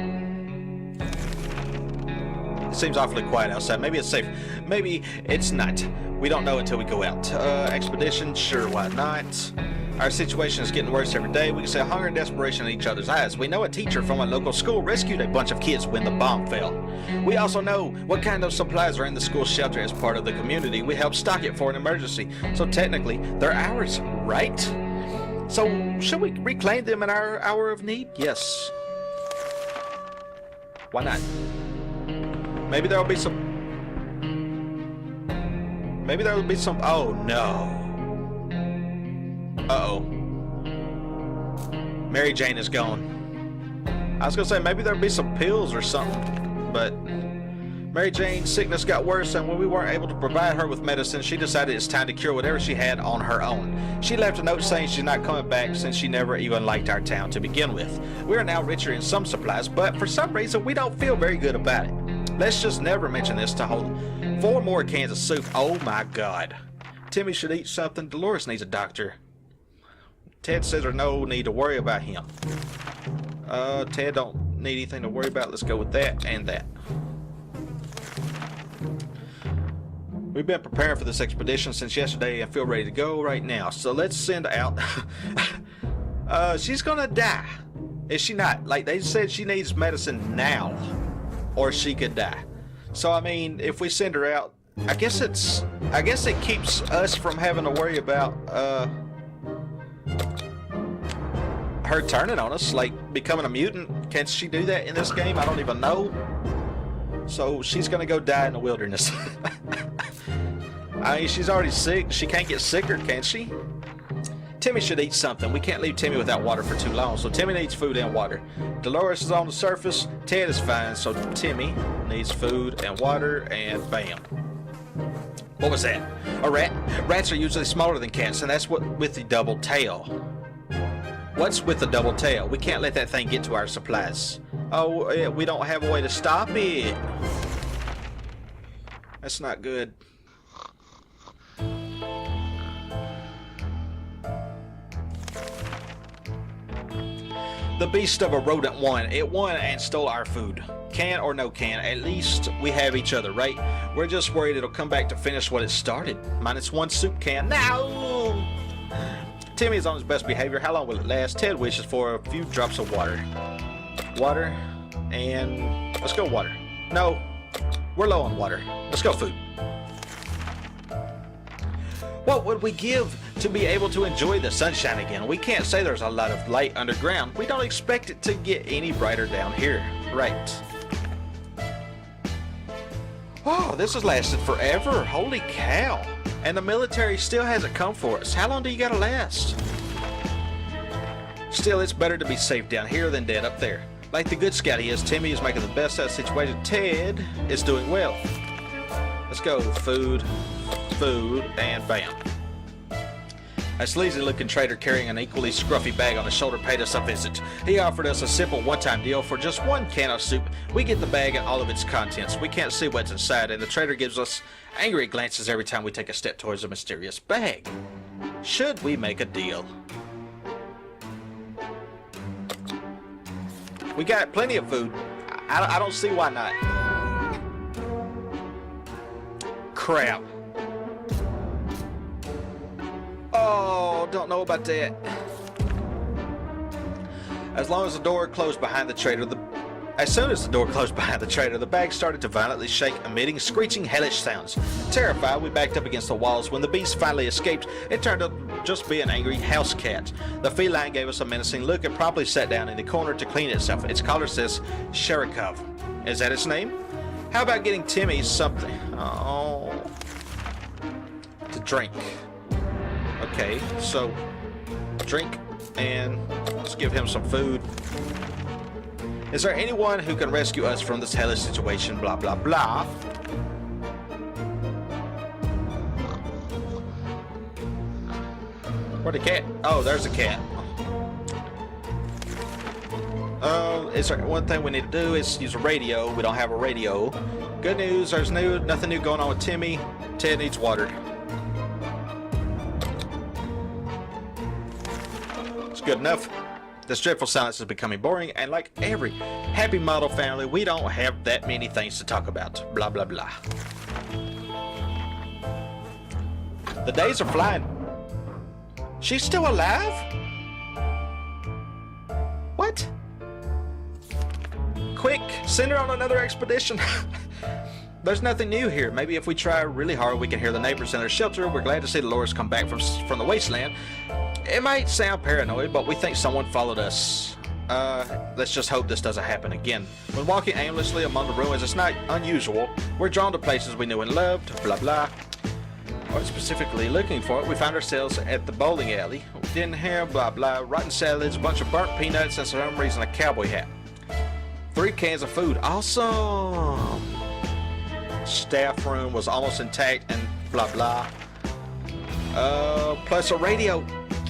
Speaker 1: It seems awfully quiet outside. Maybe it's safe. Maybe it's not. We don't know until we go out. Expedition? Sure, why not? Our situation is getting worse every day. We can see hunger and desperation in each other's eyes. We know a teacher from a local school rescued a bunch of kids when the bomb fell. We also know what kind of supplies are in the school shelter as part of the community. We helped stock it for an emergency. So technically, they're ours, right? So, should we reclaim them in our hour of need? Yes. Why not? Maybe there'll be some... Maybe there'll be some... Oh, no. Uh-oh. Mary Jane is gone. I was gonna say, maybe there'll be some pills or something, but... Mary Jane's sickness got worse, and when we weren't able to provide her with medicine, she decided it's time to cure whatever she had on her own. She left a note saying she's not coming back since she never even liked our town to begin with. We are now richer in some supplies, but for some reason, we don't feel very good about it. Let's just never mention this to hold 4 more cans of soup. Oh my god. Timmy should eat something. Dolores needs a doctor. Ted says there's no need to worry about him. Ted don't need anything to worry about. Let's go with that and that. We've been preparing for this expedition since yesterday and feel ready to go right now. So let's send out... she's gonna die. Is she not? Like, they said she needs medicine now. Or she could die. So, I mean, if we send her out... I guess it keeps us from having to worry about, her turning on us, like becoming a mutant. Can she do that in this game? I don't even know. So she's gonna go die in the wilderness. I mean, she's already sick. She can't get sicker, can she? Timmy should eat something. We can't leave Timmy without water for too long, so Timmy needs food and water. Dolores is on the surface. Ted is fine, so Timmy needs food and water, and bam. What was that? A rat? Rats are usually smaller than cats, and that's what with the double tail. What's with the double tail? We can't let that thing get to our supplies. Oh, we don't have a way to stop it. That's not good. The beast of a rodent won. It won and stole our food. Can or no can, at least we have each other, right? We're just worried it'll come back to finish what it started. Minus 1 soup can. No! Timmy is on his best behavior. How long will it last? Ted wishes for a few drops of water. Water, and let's go water. No, we're low on water. Let's go food. What would we give to be able to enjoy the sunshine again? We can't say there's a lot of light underground. We don't expect it to get any brighter down here. Right. Oh, this has lasted forever. Holy cow. And the military still hasn't come for us. How long do you gotta last? Still, it's better to be safe down here than dead up there. Like the good scout he is, Timmy is making the best out of the situation. Ted is doing well. Let's go. Food, food, and bam. A sleazy-looking trader carrying an equally scruffy bag on his shoulder paid us a visit. He offered us a simple one-time deal. For just 1 can of soup, we get the bag and all of its contents. We can't see what's inside, and the trader gives us angry glances every time we take a step towards the mysterious bag. Should we make a deal? We got plenty of food. I don't see why not. Crap. Oh, don't know about that. As soon as the door closed behind the trader, the bag started to violently shake, emitting screeching, hellish sounds. Terrified, we backed up against the walls. When the beast finally escaped, it turned just be an angry house cat. The feline gave us a menacing look and promptly sat down in the corner to clean itself. Its collar says Sherikov. Is that its name? How about getting Timmy something? Oh, to drink. Okay, so drink and let's give him some food. Is there anyone who can rescue us from this hellish situation? Blah blah blah. Where'd the cat? Oh, there's a cat. Is there one thing we need to do is use a radio. We don't have a radio. Good news, there's nothing new going on with Timmy. Ted needs water. It's good enough. This dreadful silence is becoming boring, and like every happy model family, we don't have that many things to talk about. Blah blah blah. The days are flying. She's still alive? What? Quick, send her on another expedition. There's nothing new here. Maybe if we try really hard, we can hear the neighbors in their shelter. We're glad to see Dolores come back from the wasteland. It might sound paranoid, but we think someone followed us. Let's just hope this doesn't happen again. When walking aimlessly among the ruins, it's not unusual. We're drawn to places we knew and loved. Blah blah. Or specifically looking for it, we found ourselves at the bowling alley. We didn't have blah blah, rotten salads, a bunch of burnt peanuts, and for some reason a cowboy hat. 3 cans of food. Awesome. Staff room was almost intact and blah blah. Plus a radio.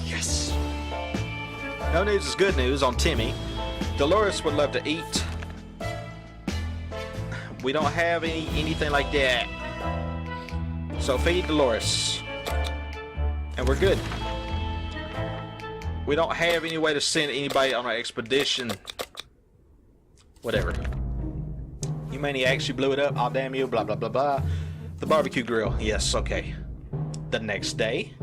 Speaker 1: Yes. No news is good news on Timmy. Dolores would love to eat. We don't have anything like that. So feed Dolores. And we're good. We don't have any way to send anybody on our expedition. Whatever. You maniacs, you blew it up. Oh, damn you. Blah, blah, blah, blah. The barbecue grill. Yes, okay. The next day.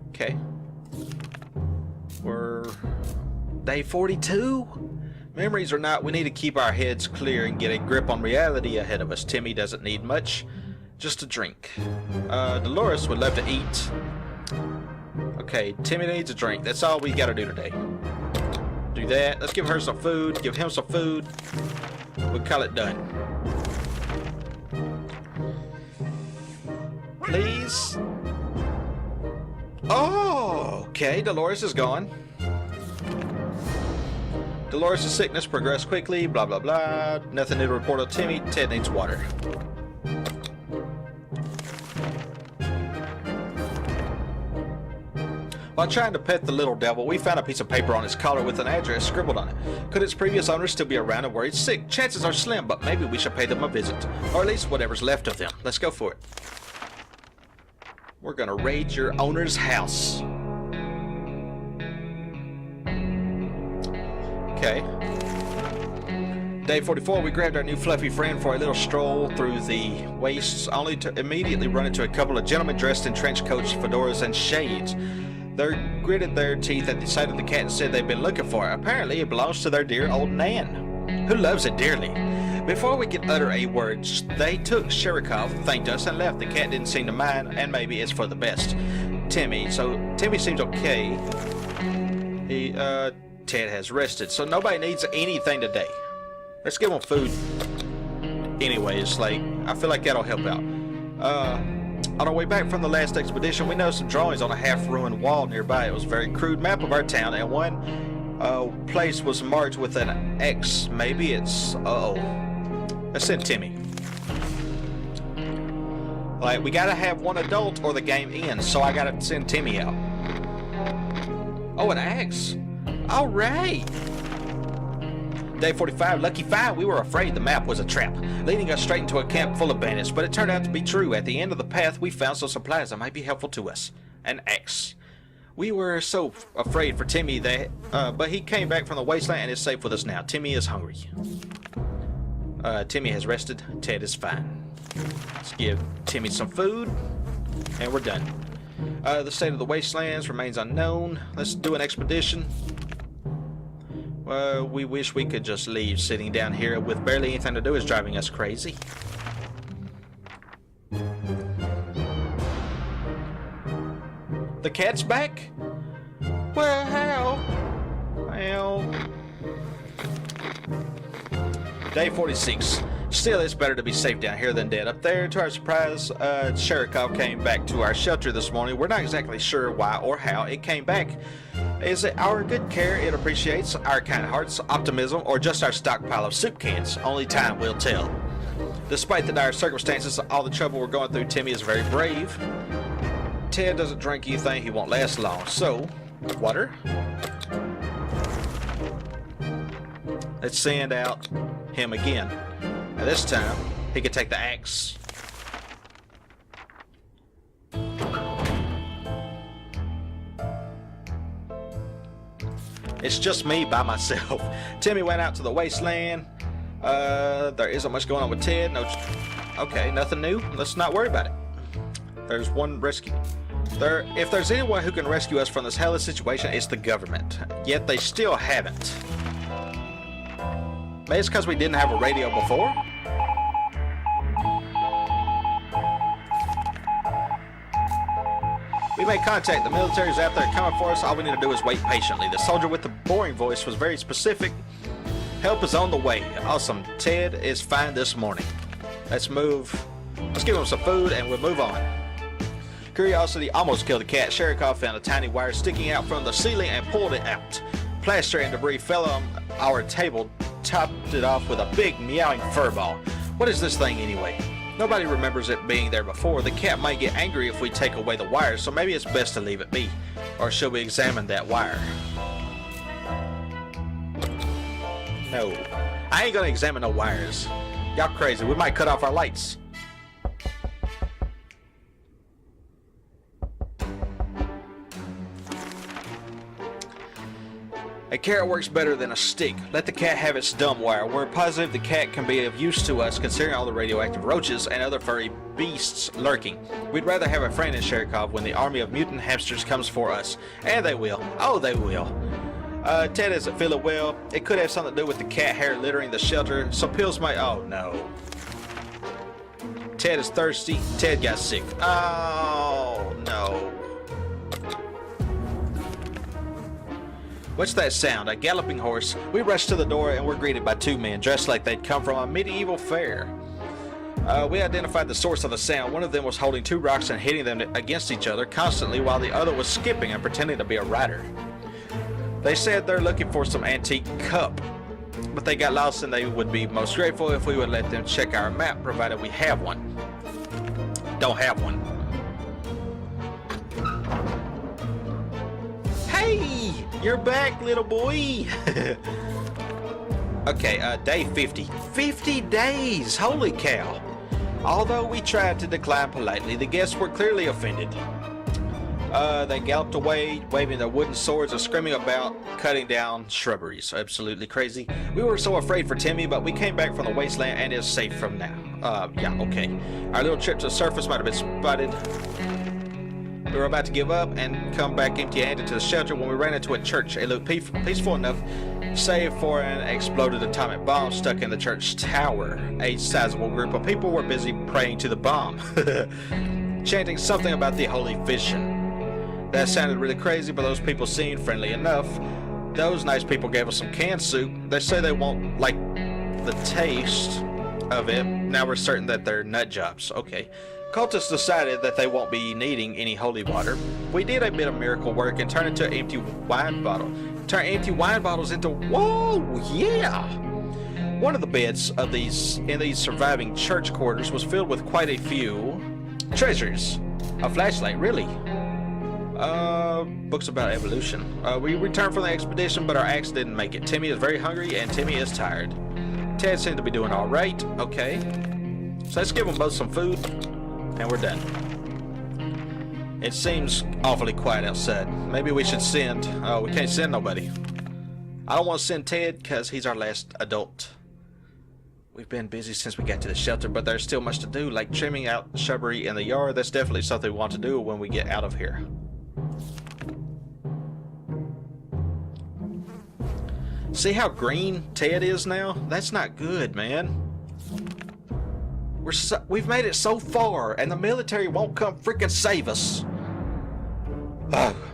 Speaker 1: Okay. We're day 42. Memories or not, we need to keep our heads clear and get a grip on reality ahead of us. Timmy doesn't need much, just a drink. Dolores would love to eat. Okay, Timmy needs a drink. That's all we gotta do today. Do that. Let's give her some food. Give him some food. We'll call it done. Please. Oh, okay. Dolores is gone. Dolores' sickness progressed quickly, blah blah blah. Nothing to report on Timmy. Ted needs water. While trying to pet the little devil, we found a piece of paper on his collar with an address scribbled on it. Could its previous owner still be around and worried sick? Chances are slim, but maybe we should pay them a visit. Or at least whatever's left of them. Let's go for it. We're gonna raid your owner's house. Okay. Day 44, we grabbed our new fluffy friend for a little stroll through the wastes, only to immediately run into a couple of gentlemen dressed in trench coats, fedoras, and shades. They gritted their teeth at the sight of the cat and said they'd been looking for it. Apparently, it belongs to their dear old Nan, who loves it dearly. Before we could utter a word, they took Sherikov, thanked us, and left. The cat didn't seem to mind, and maybe it's for the best. Timmy seems okay. Ted has rested, so nobody needs anything today. Let's give them food. Anyways, I feel like that'll help out. On our way back from the last expedition, we noticed some drawings on a half-ruined wall nearby. It was a very crude map of our town, and one place was marked with an X. Maybe it's... Let's send Timmy. We gotta have one adult or the game ends, so I gotta send Timmy out. Oh, an axe. All right. Day 45, lucky find. We were afraid the map was a trap, leading us straight into a camp full of bandits, but it turned out to be true. At the end of the path, we found some supplies that might be helpful to us. An axe. We were so afraid for Timmy that, but he came back from the wasteland and is safe with us now. Timmy is hungry. Timmy has rested. Ted is fine. Let's give Timmy some food, and we're done. The state of the wastelands remains unknown. Let's do an expedition. We wish we could just leave. Sitting down here with barely anything to do is driving us crazy. The cat's back? Well, how? Well... Day 46. Still, it's better to be safe down here than dead up there. To our surprise, Sherikov came back to our shelter this morning. We're not exactly sure why or how it came back. Is it our good care it appreciates, our kind hearts, optimism, or just our stockpile of soup cans? Only time will tell. Despite the dire circumstances, all the trouble we're going through, Timmy is very brave. Ted doesn't drink anything, he won't last long. So, water. Let's send out him again. Now this time, he can take the axe. It's just me by myself. Timmy went out to the wasteland. There isn't much going on with Ted. No, okay, nothing new. Let's not worry about it. There's one rescue. If there's anyone who can rescue us from this hellish situation, it's the government. Yet they still haven't. Maybe it's because we didn't have a radio before. We made contact. The military's out there coming for us. All we need to do is wait patiently. The soldier with the boring voice was very specific. Help is on the way. Awesome. Ted is fine this morning. Let's move. Let's give him some food and we'll move on. Curiosity almost killed the cat. Sherikov found a tiny wire sticking out from the ceiling and pulled it out. Plaster and debris fell on our table, topped it off with a big meowing furball. What is this thing anyway? Nobody remembers it being there before. The cat might get angry if we take away the wire, so maybe it's best to leave it be. Or should we examine that wire? No. I ain't gonna examine no wires. Y'all crazy. We might cut off our lights. A carrot works better than a stick. Let the cat have its dumb wire. We're positive the cat can be of use to us considering all the radioactive roaches and other furry beasts lurking. We'd rather have a friend in Sherikov when the army of mutant hamsters comes for us. And they will. Oh, they will. Ted isn't feeling well. It could have something to do with the cat hair littering the shelter. Some pills might... Oh, no. Ted is thirsty. Ted got sick. Oh, no. What's that sound? A galloping horse. We rush to the door and we're greeted by two men dressed like they'd come from a medieval fair. We identified the source of the sound. One of them was holding two rocks and hitting them against each other constantly while the other was skipping and pretending to be a rider. They said they're looking for some antique cup, but they got lost and they would be most grateful if we would let them check our map provided we have one. Don't have one. Hey! You're back, little boy! Okay, day 50. 50 days! Holy cow! Although we tried to decline politely, the guests were clearly offended. They galloped away, waving their wooden swords and screaming about cutting down shrubberies. Absolutely crazy. We were so afraid for Timmy, but we came back from the wasteland and is safe from now. Yeah, okay. Our little trip to the surface might have been spotted. We were about to give up and come back empty-handed to the shelter when we ran into a church. It looked peaceful enough, save for an exploded atomic bomb stuck in the church tower. A sizable group of people were busy praying to the bomb, chanting something about the Holy Vision. That sounded really crazy, but those people seemed friendly enough. Those nice people gave us some canned soup. They say they won't like the taste of it. Now we're certain that they're nut jobs. Okay. Cultists decided that they won't be needing any holy water. We did a bit of miracle work and turned into an empty wine bottle. Turn empty wine bottles into... Whoa, yeah! One of the beds of in these surviving church quarters was filled with quite a few treasures. A flashlight, really? Books about evolution. We returned from the expedition, but our axe didn't make it. Timmy is very hungry, and Timmy is tired. Ted seemed to be doing all right. Okay. So let's give them both some food. And we're done. It seems awfully quiet outside. Maybe we should send... Oh, we can't send nobody. I don't want to send Ted because he's our last adult. We've been busy since we got to the shelter, but there's still much to do, like trimming out shrubbery in the yard. That's definitely something we want to do when we get out of here. See how green Ted is now? That's not good, man. We've made it so far, and the military won't come freaking save us.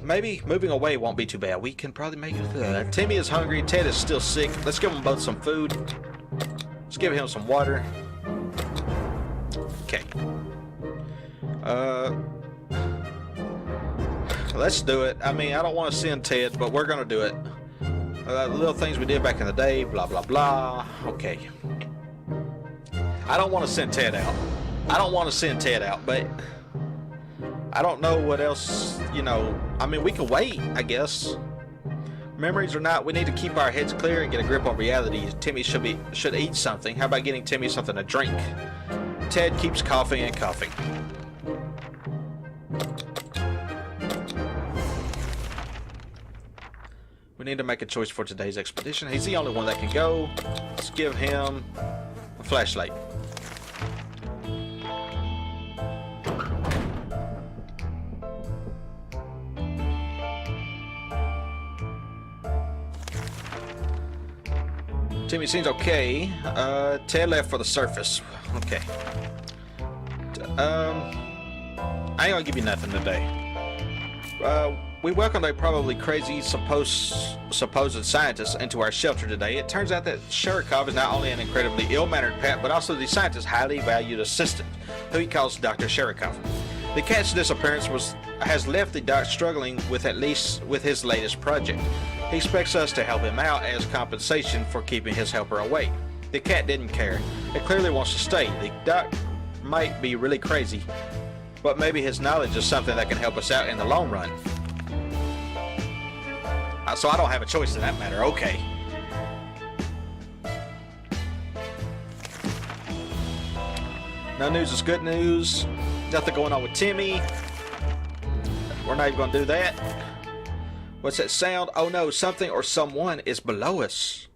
Speaker 1: Maybe moving away won't be too bad. We can probably make it. Timmy is hungry. Ted is still sick. Let's give them both some food. Let's give him some water. Okay. Let's do it. I mean, I don't want to send Ted, but we're gonna do it. Little things we did back in the day. Blah blah blah. Okay. I don't want to send Ted out. I don't want to send Ted out, but I don't know what else, you know. I mean, we can wait, I guess. Memories or not, we need to keep our heads clear and get a grip on reality. Timmy should eat something. How about getting Timmy something to drink? Ted keeps coughing and coughing. We need to make a choice for today's expedition. He's the only one that can go. Let's give him a flashlight. Timmy seems okay. Ted left for the surface. Okay. I ain't gonna give you nothing today. We welcomed a probably crazy supposed scientist into our shelter today. It turns out that Sherikov is not only an incredibly ill-mannered pet, but also the scientist's highly valued assistant, who he calls Dr. Sherikov. The cat's disappearance has left the doc struggling with his latest project. He expects us to help him out as compensation for keeping his helper away. The cat didn't care. It clearly wants to stay. The doc might be really crazy, but maybe his knowledge is something that can help us out in the long run. So I don't have a choice in that matter. Okay. No news is good news. Nothing going on with Timmy. We're not even going to do that. What's that sound? Oh no, something or someone is below us.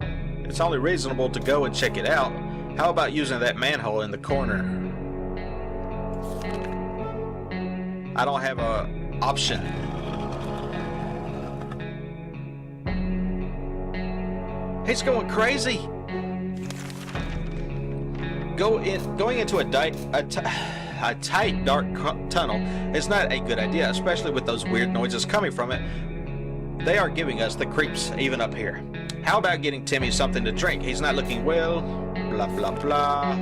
Speaker 1: It's only reasonable to go and check it out. How about using that manhole in the corner? I don't have an option. He's going crazy. Going into a tight, dark tunnel is not a good idea, especially with those weird noises coming from it. They are giving us the creeps, even up here. How about getting Timmy something to drink? He's not looking well. Blah, blah, blah.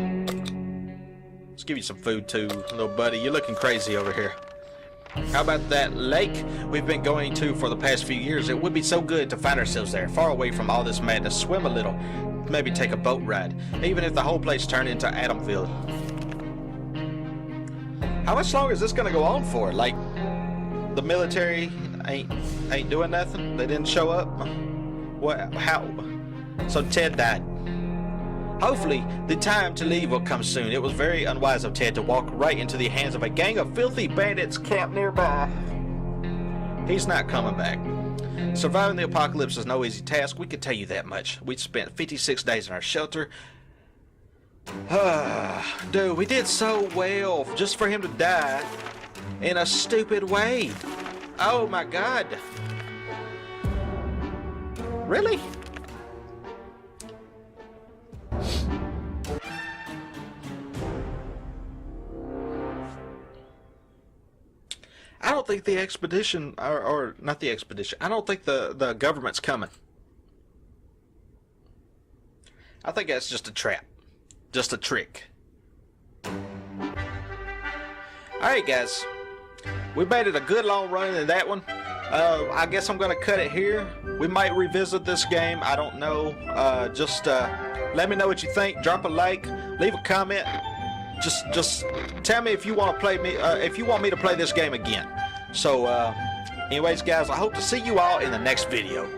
Speaker 1: Let's give you some food too, little buddy. You're looking crazy over here. How about that lake we've been going to for the past few years? It would be so good to find ourselves there, far away from all this madness. Swim a little, maybe take a boat ride, even if the whole place turned into Adamville. How much longer is this gonna go on for? Like, the military ain't doing nothing? They didn't show up? What? How? So Ted died. Hopefully, the time to leave will come soon. It was very unwise of Ted to walk right into the hands of a gang of filthy bandits camped nearby. He's not coming back. Surviving the apocalypse is no easy task, we can tell you that much. We spent 56 days in our shelter. Dude, we did so well just for him to die in a stupid way. Oh my God. Really? I don't think the expedition, or not the expedition, I don't think the government's coming. I think that's just a trap. Just a trick. Alright guys, we made it a good long run in that one. I guess I'm gonna cut it here. We might revisit this game, I don't know. Just let me know what you think. Drop a like, leave a comment. Just tell me if you want to play me, if you want me to play this game again. So anyways guys, I hope to see you all in the next video.